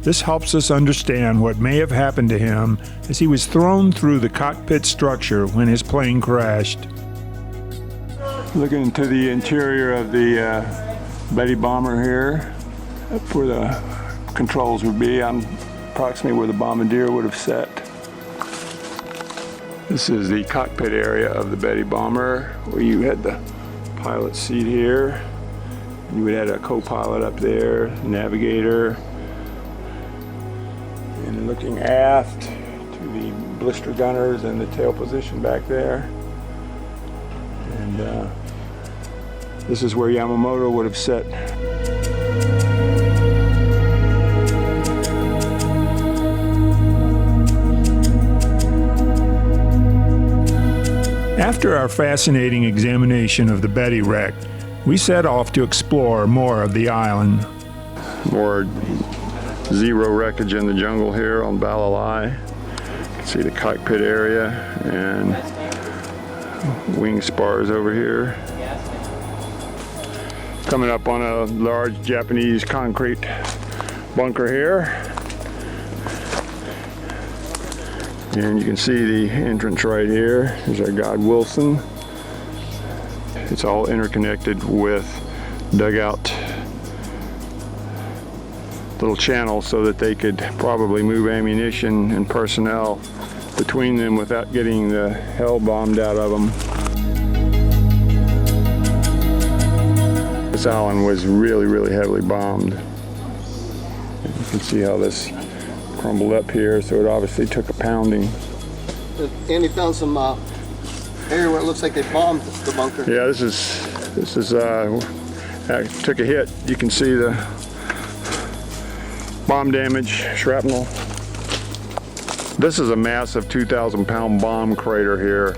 This helps us understand what may have happened to him as he was thrown through the cockpit structure when his plane crashed. Looking into the interior of the Betty bomber here, up where the controls would be. I'm approximately where the bombardier would have sat. This is the cockpit area of the Betty bomber, where you had the pilot seat here. You would have a co-pilot up there, navigator, and looking aft to the blister gunners and the tail position back there. And this is where Yamamoto would have sat. After our fascinating examination of the Betty wreck, we set off to explore more of the island. More Zero wreckage in the jungle here on Bali. You can see the cockpit area and wing spars over here. Coming up on a large Japanese concrete bunker here. And you can see the entrance right here. There's our God Wilson. It's all interconnected with dugout little channels so that they could probably move ammunition and personnel between them without getting the hell bombed out of them. This island was really, really heavily bombed. You can see how this crumbled up here, so it obviously took a pounding. Andy found some area where it looks like they bombed the bunker. Yeah, this is took a hit. You can see the bomb damage, shrapnel. This is a massive 2,000-pound bomb crater here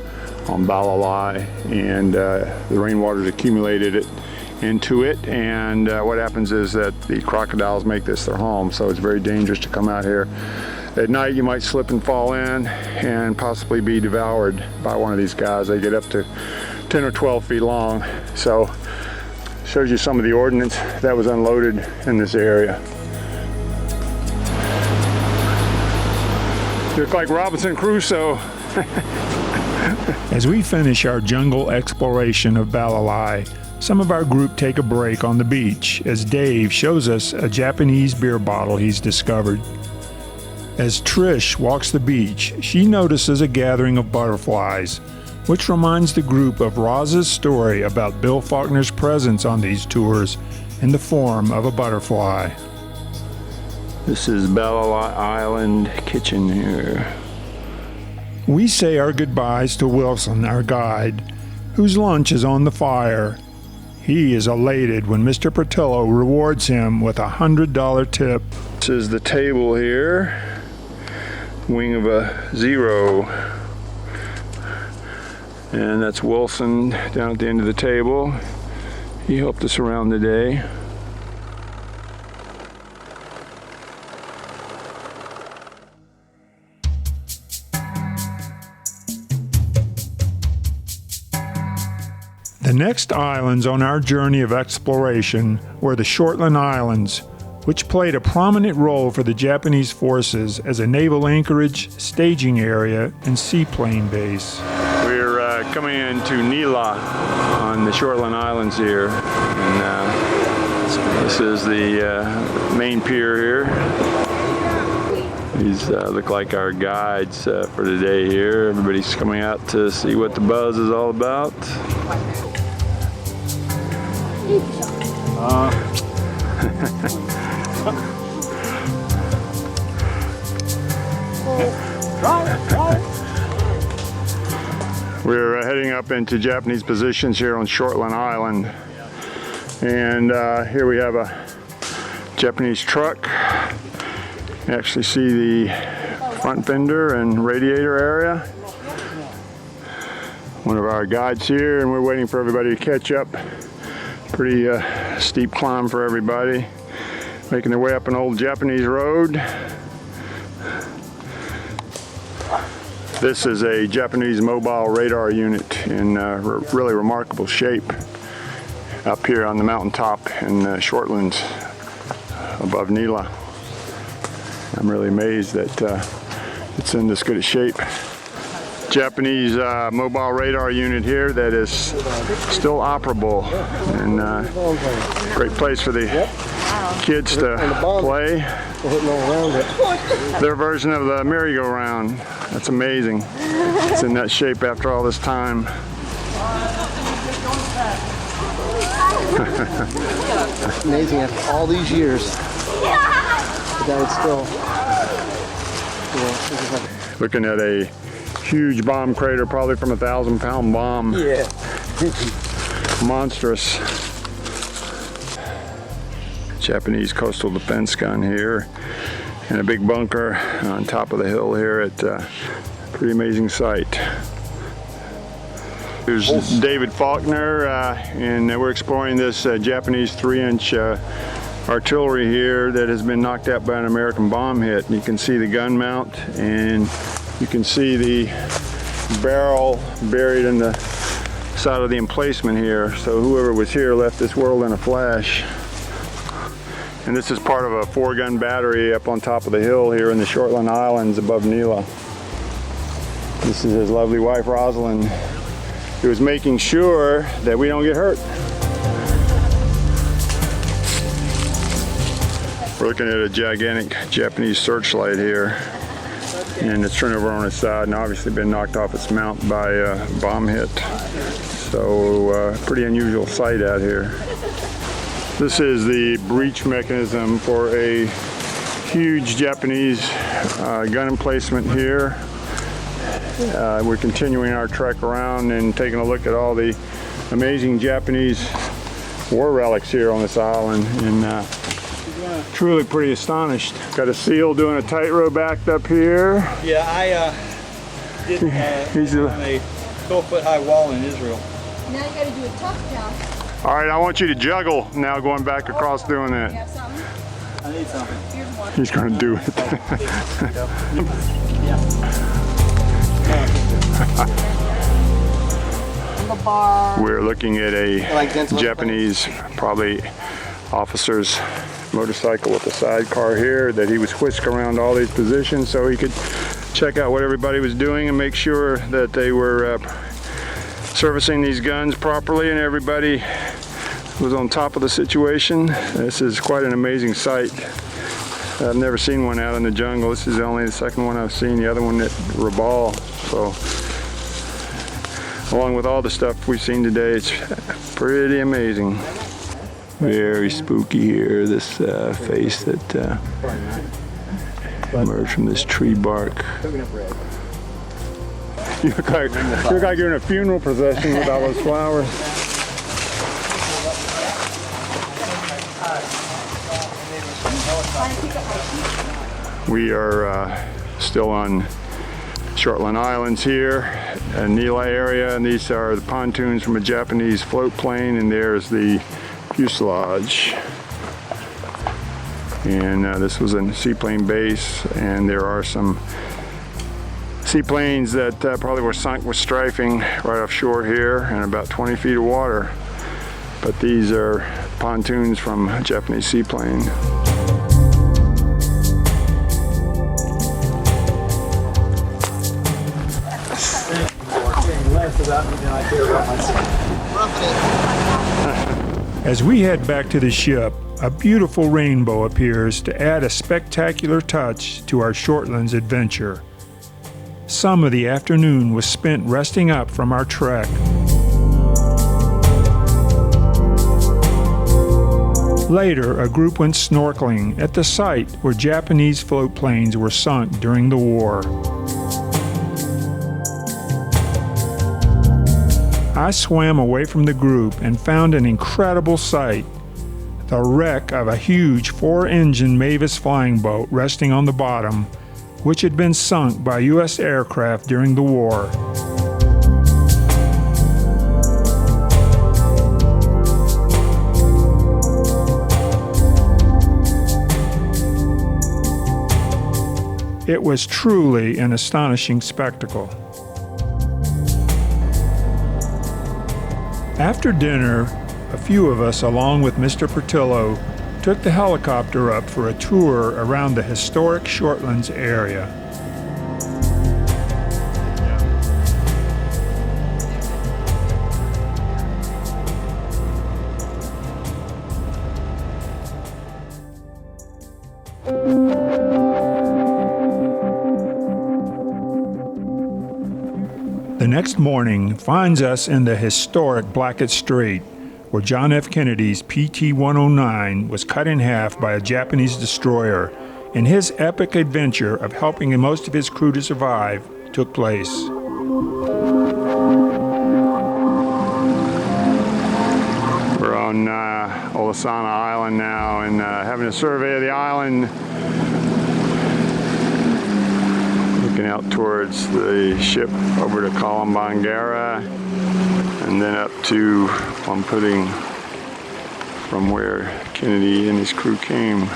on Bali, and the rainwater's accumulated it into it, and what happens is that the crocodiles make this their home, so it's very dangerous to come out here. At night you might slip and fall in and possibly be devoured by one of these guys. They get up to 10 or 12 feet long. So shows you some of the ordnance that was unloaded in this area. You look like Robinson Crusoe. As we finish our jungle exploration of Bali, some of our group take a break on the beach as Dave shows us a Japanese beer bottle he's discovered. As Trish walks the beach, she notices a gathering of butterflies, which reminds the group of Roz's story about Bill Faulkner's presence on these tours in the form of a butterfly. This is Parada Island kitchen here. We say our goodbyes to Wilson, our guide, whose lunch is on the fire. He is elated when Mr. Portillo rewards him with a $100 tip. This is the table here, wing of a zero. And that's Wilson down at the end of the table. He helped us around today. The next islands on our journey of exploration were the Shortland Islands, which played a prominent role for the Japanese forces as a naval anchorage, staging area, and seaplane base. We're coming into Neela on the Shortland Islands here, and this is the main pier here. These look like our guides for today here. Everybody's coming out to see what the buzz is all about. We're heading up into Japanese positions here on Shortland Island, and here we have a Japanese truck. You actually see the front fender and radiator area. One of our guides here, and we're waiting for everybody to catch up. Pretty steep climb for everybody, making their way up an old Japanese road. This is a Japanese mobile radar unit in really remarkable shape up here on the mountaintop in Shortlands above Neela. I'm really amazed that it's in this good a shape. Japanese mobile radar unit here that is still operable, and great place for the kids to play. Their version of the merry-go-round. That's amazing. It's in that shape after all this time. Amazing after all these years. That would still. Looking at a huge bomb crater, probably from a 1,000-pound bomb. Yeah. Monstrous. Japanese coastal defense gun here, and a big bunker on top of the hill here at a pretty amazing site. Here's David Faulkner, and we're exploring this Japanese 3-inch artillery here that has been knocked out by an American bomb hit. You can see the gun mount, and you can see the barrel buried in the side of the emplacement here. So whoever was here left this world in a flash. And this is part of a 4-gun battery up on top of the hill here in the Shortland Islands above Neela. This is his lovely wife, Rosalind, who is making sure that we don't get hurt. We're looking at a gigantic Japanese searchlight here, and it's turned over on its side and obviously been knocked off its mount by a bomb hit. So pretty unusual sight out here. This is the breech mechanism for a huge Japanese gun emplacement here. We're continuing our trek around and taking a look at all the amazing Japanese war relics here on this island, and truly pretty astonished. Got a SEAL doing a tightrope act up here. Yeah, I did on a 12-foot-high wall in Israel. Now you gotta do a touchdown. All right, I want you to juggle now, going back across doing that. You have something? I need something. Here's one. He's going to do it. The bar. We're looking at a Japanese, probably officer's motorcycle with a sidecar here that he was whisked around all these positions so he could check out what everybody was doing and make sure that they were servicing these guns properly and everybody was on top of the situation. This is quite an amazing sight. I've never seen one out in the jungle. This is only the second one I've seen, the other one at Rabaul. So, along with all the stuff we've seen today, it's pretty amazing. Very spooky here, this face that emerged from this tree bark. You look like you're in a funeral procession with all those flowers. We are still on Shortland Islands here, Neela area, and these are the pontoons from a Japanese float plane, and there's the fuselage. And this was a seaplane base, and there are some seaplanes that probably were sunk with strafing right offshore here and about 20 feet of water. But these are pontoons from a Japanese seaplane. As we head back to the ship, a beautiful rainbow appears to add a spectacular touch to our Shortlands adventure. Some of the afternoon was spent resting up from our trek. Later, a group went snorkeling at the site where Japanese float planes were sunk during the war. I swam away from the group and found an incredible sight. The wreck of a huge 4-engine Mavis flying boat resting on the bottom, which had been sunk by U.S. aircraft during the war. It was truly an astonishing spectacle. After dinner, a few of us, along with Mr. Portillo, took the helicopter up for a tour around the historic Shortlands area. The next morning finds us in the historic Blackett Strait, where John F. Kennedy's PT-109 was cut in half by a Japanese destroyer, and his epic adventure of helping most of his crew to survive took place. We're on Olasana Island now, and having a survey of the island, looking out towards the ship over to Kolombangara, and then up to Plum Pudding from where Kennedy and his crew came.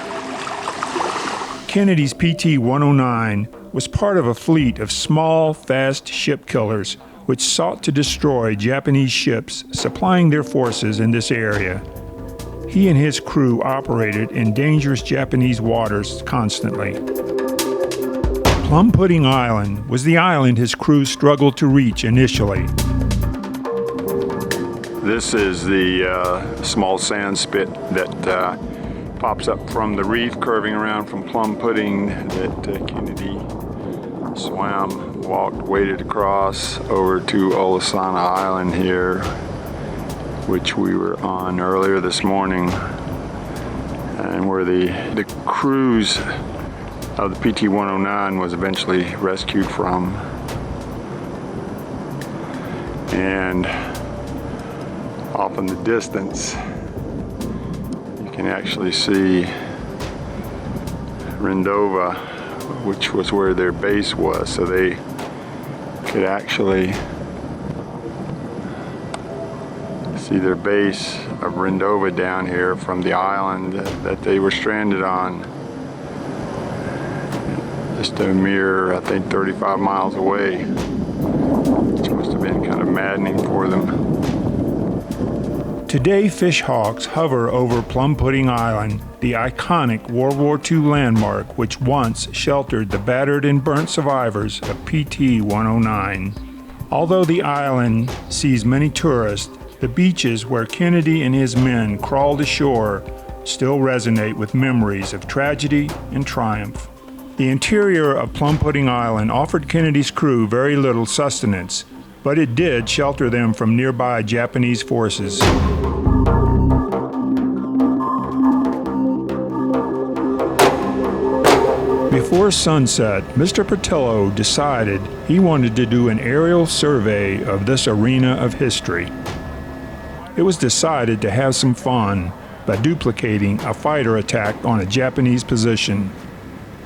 Kennedy's PT-109 was part of a fleet of small, fast ship killers which sought to destroy Japanese ships supplying their forces in this area. He and his crew operated in dangerous Japanese waters constantly. Plum Pudding Island was the island his crew struggled to reach initially. This is the small sand spit that pops up from the reef curving around from Plum Pudding that Kennedy swam, walked, waded across over to Olasana Island here, which we were on earlier this morning, and where the cruise of the PT-109 was eventually rescued from. And off in the distance, you can actually see Rendova, which was where their base was, so they could actually see their base of Rendova down here from the island that they were stranded on. Just a mere, I think, 35 miles away, which must have been kind of maddening for them. Today, fish hawks hover over Plum Pudding Island, the iconic World War II landmark which once sheltered the battered and burnt survivors of PT-109. Although the island sees many tourists, the beaches where Kennedy and his men crawled ashore still resonate with memories of tragedy and triumph. The interior of Plum Pudding Island offered Kennedy's crew very little sustenance, but it did shelter them from nearby Japanese forces. Before sunset, Mr. Portillo decided he wanted to do an aerial survey of this arena of history. It was decided to have some fun by duplicating a fighter attack on a Japanese position.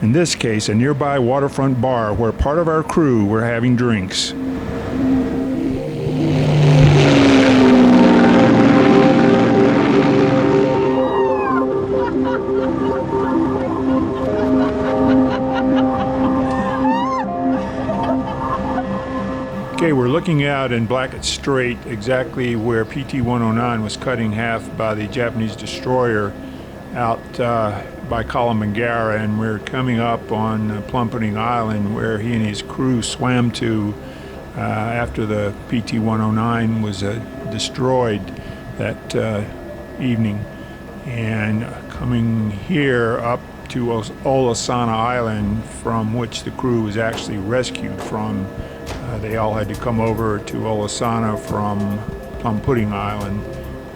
In this case, a nearby waterfront bar where part of our crew were having drinks. Okay, we're looking out in Blackett Strait, exactly where PT-109 was cut in half by the Japanese destroyer out by Kalamangara, and we're coming up on Plum Pudding Island where he and his crew swam to after the PT-109 was destroyed that evening. And coming here up to Olasana Island, from which the crew was actually rescued from. They all had to come over to Olasana from Plum Pudding Island,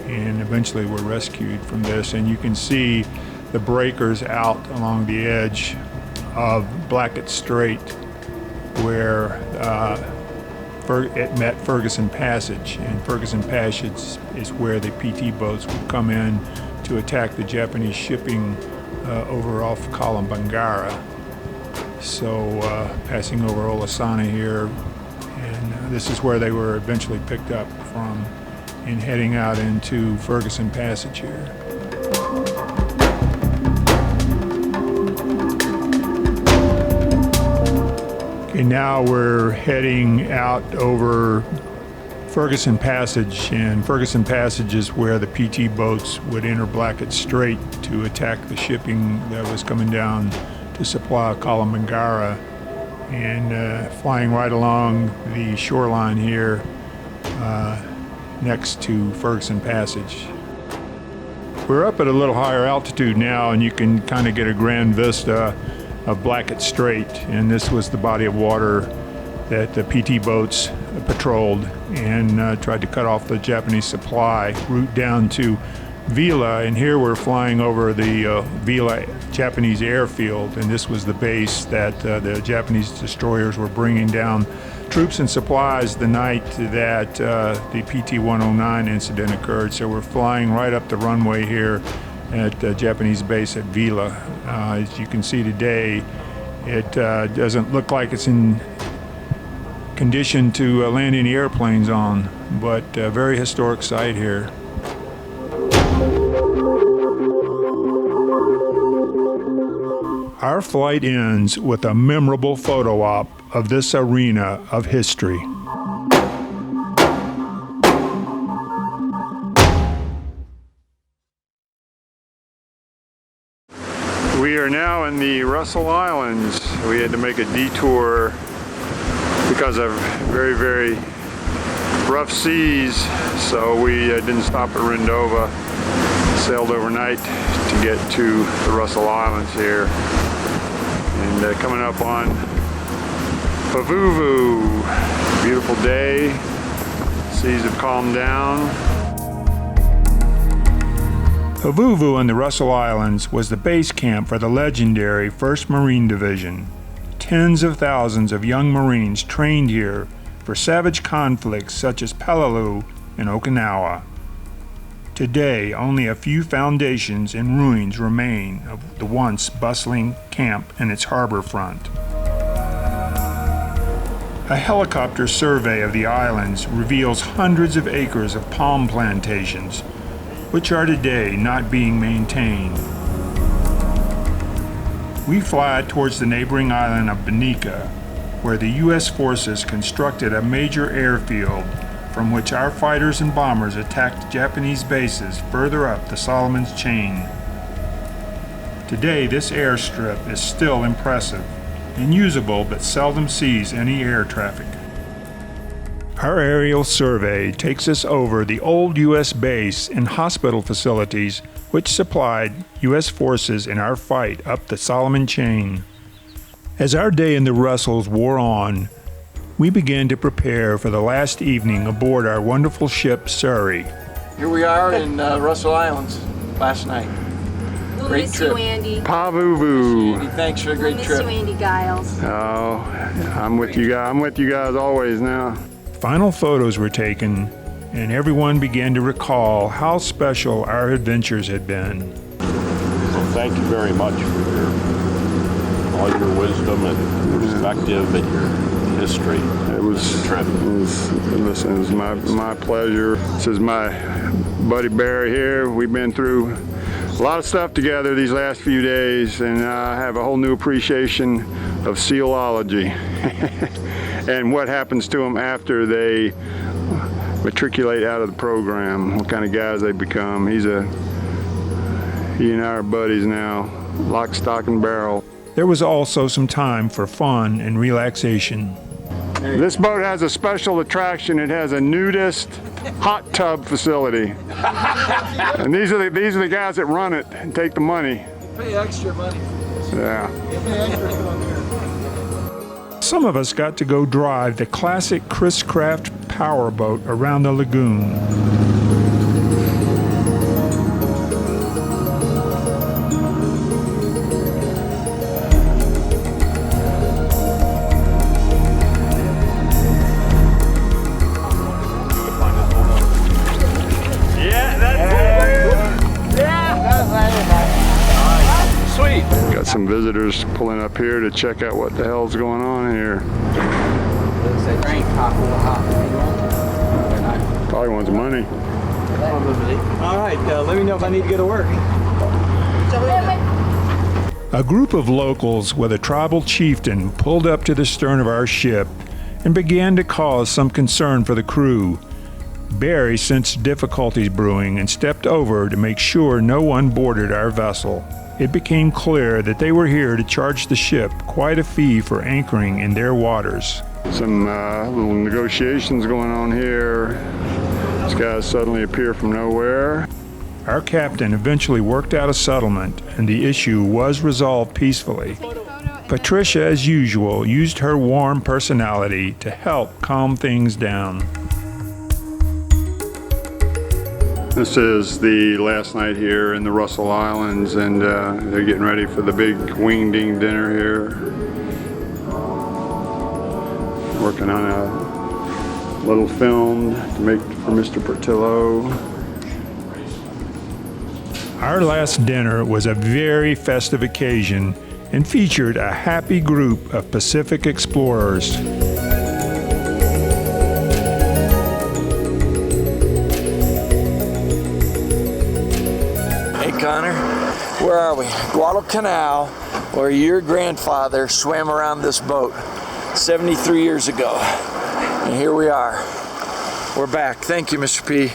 and eventually were rescued from this. And you can see the breakers out along the edge of Blackett Strait where it met Ferguson Passage, and Ferguson Passage is where the PT boats would come in to attack the Japanese shipping over off Kalamangara. So passing over Olasana here, and this is where they were eventually picked up from and heading out into Ferguson Passage here. Okay, now we're heading out over Ferguson Passage, and Ferguson Passage is where the PT boats would enter Blackett Strait to attack the shipping that was coming down to supply Kalamangara, and flying right along the shoreline here next to Ferguson Passage. We're up at a little higher altitude now, and you can kind of get a grand vista of Blackett Strait, and this was the body of water that the PT boats patrolled and tried to cut off the Japanese supply route down to Vila. And here we're flying over the Vila Japanese airfield, and this was the base that the Japanese destroyers were bringing down troops and supplies the night that the PT-109 incident occurred. So we're flying right up the runway here at the Japanese base at Vila. As you can see today, it doesn't look like it's in condition to land any airplanes on, but a very historic site here. Our flight ends with a memorable photo op of this arena of history. We are now in the Russell Islands. We had to make a detour because of very, very rough seas, so we didn't stop at Rendova. Sailed overnight to get to the Russell Islands here. And coming up on Pavuvu. Beautiful day. Seas have calmed down. Pavuvu on the Russell Islands was the base camp for the legendary 1st Marine Division. Tens of thousands of young Marines trained here for savage conflicts such as Peleliu and Okinawa. Today, only a few foundations and ruins remain of the once bustling camp and its harbor front. A helicopter survey of the islands reveals hundreds of acres of palm plantations, which are today not being maintained. We fly towards the neighboring island of Banika, where the U.S. forces constructed a major airfield from which our fighters and bombers attacked Japanese bases further up the Solomon's chain. Today, this airstrip is still impressive and usable, but seldom sees any air traffic. Our aerial survey takes us over the old U.S. base and hospital facilities which supplied U.S. forces in our fight up the Solomon Chain. As our day in the Russells wore on, we began to prepare for the last evening aboard our wonderful ship Surrey. Here we are in Russell Islands last night. Great Miss trip. you, Andy. Pavuvu. Andy, thanks for a great Miss trip. you, Andy Giles. Oh, I'm with you guys. I'm with you guys always now. Final photos were taken, and everyone began to recall how special our adventures had been. So thank you very much for all your wisdom and perspective and your history. It was my pleasure. This is my buddy Barry here. We've been through a lot of stuff together these last few days, and I have a whole new appreciation of sealology and what happens to them after they matriculate out of the program, what kind of guys they become. He and I are buddies now, lock, stock, and barrel. There was also some time for fun and relaxation. This boat has a special attraction. It has a nudist hot tub facility. And these are the guys that run it and take the money. Pay extra money. Yeah. Pay extra to come here. Some of us got to go drive the classic Chris Craft powerboat around the lagoon. Got some visitors pulling up here to check out what the hell's going on here. Probably wants money. All right, let me know if I need to go to work. A group of locals with a tribal chieftain pulled up to the stern of our ship and began to cause some concern for the crew. Barry sensed difficulties brewing and stepped over to make sure no one boarded our vessel. It became clear that they were here to charge the ship quite a fee for anchoring in their waters. Some little negotiations going on here. These guys suddenly appear from nowhere. Our captain eventually worked out a settlement, and the issue was resolved peacefully. Patricia, as usual, used her warm personality to help calm things down. This is the last night here in the Russell Islands, and they're getting ready for the big wing-ding dinner here. Working on a little film to make for Mr. Portillo. Our last dinner was a very festive occasion and featured a happy group of Pacific explorers. Hey Connor, where are we? Guadalcanal, where your grandfather swam around this boat 73 years ago. And here we are. We're back. Thank you, Mr. P.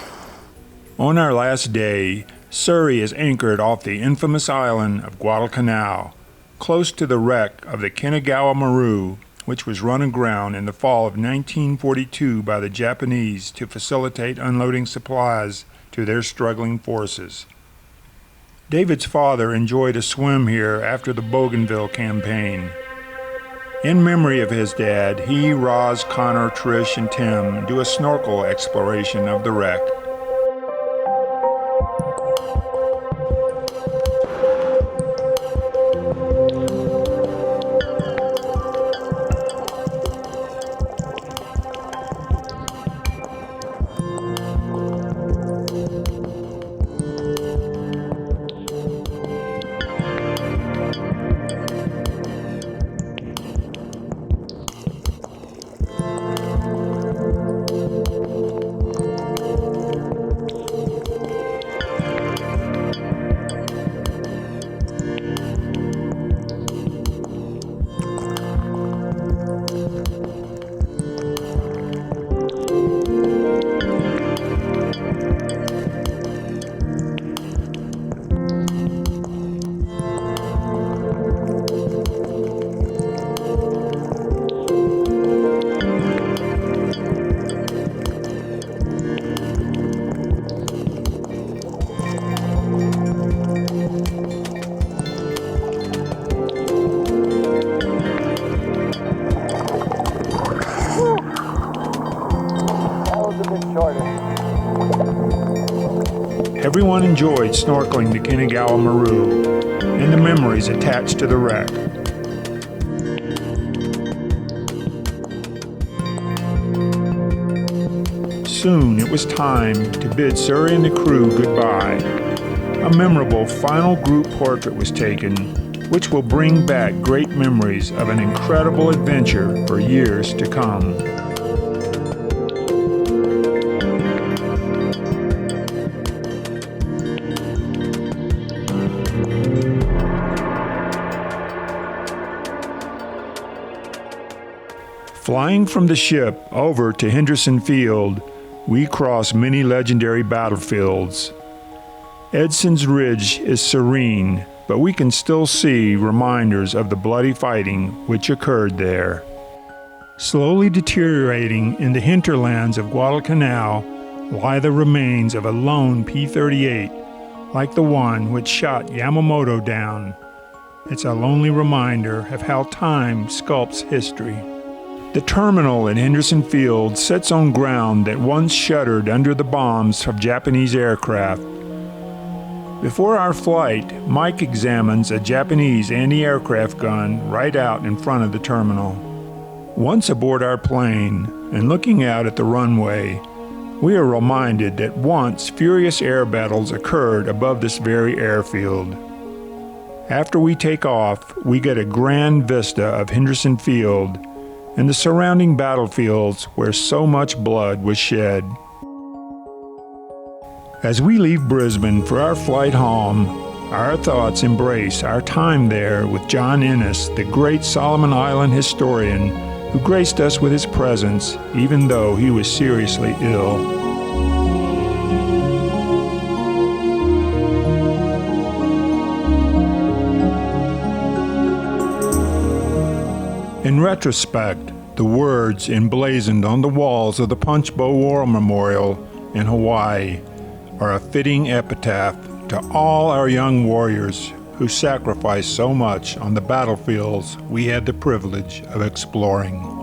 On our last day, Surrey is anchored off the infamous island of Guadalcanal, close to the wreck of the Kanagawa Maru, which was run aground in the fall of 1942 by the Japanese to facilitate unloading supplies to their struggling forces. David's father enjoyed a swim here after the Bougainville campaign. In memory of his dad, he, Roz, Connor, Trish, and Tim do a snorkel exploration of the wreck. everyone enjoyed snorkeling the Kanagawa Maru and the memories attached to the wreck. Soon it was time to bid Surrey and the crew goodbye. A memorable final group portrait was taken, which will bring back great memories of an incredible adventure for years to come. Flying from the ship over to Henderson Field, we cross many legendary battlefields. Edson's Ridge is serene, but we can still see reminders of the bloody fighting which occurred there. Slowly deteriorating in the hinterlands of Guadalcanal lie the remains of a lone P-38, like the one which shot Yamamoto down. It's a lonely reminder of how time sculpts history. The terminal at Henderson Field sits on ground that once shuddered under the bombs of Japanese aircraft. Before our flight, Mike examines a Japanese anti-aircraft gun right out in front of the terminal. Once aboard our plane and looking out at the runway, we are reminded that once furious air battles occurred above this very airfield. After we take off, we get a grand vista of Henderson Field and the surrounding battlefields where so much blood was shed. As we leave Brisbane for our flight home, our thoughts embrace our time there with John Ennis, the great Solomon Island historian who graced us with his presence even though he was seriously ill. In retrospect, the words emblazoned on the walls of the Punch Bowl War Memorial in Hawaii are a fitting epitaph to all our young warriors who sacrificed so much on the battlefields we had the privilege of exploring.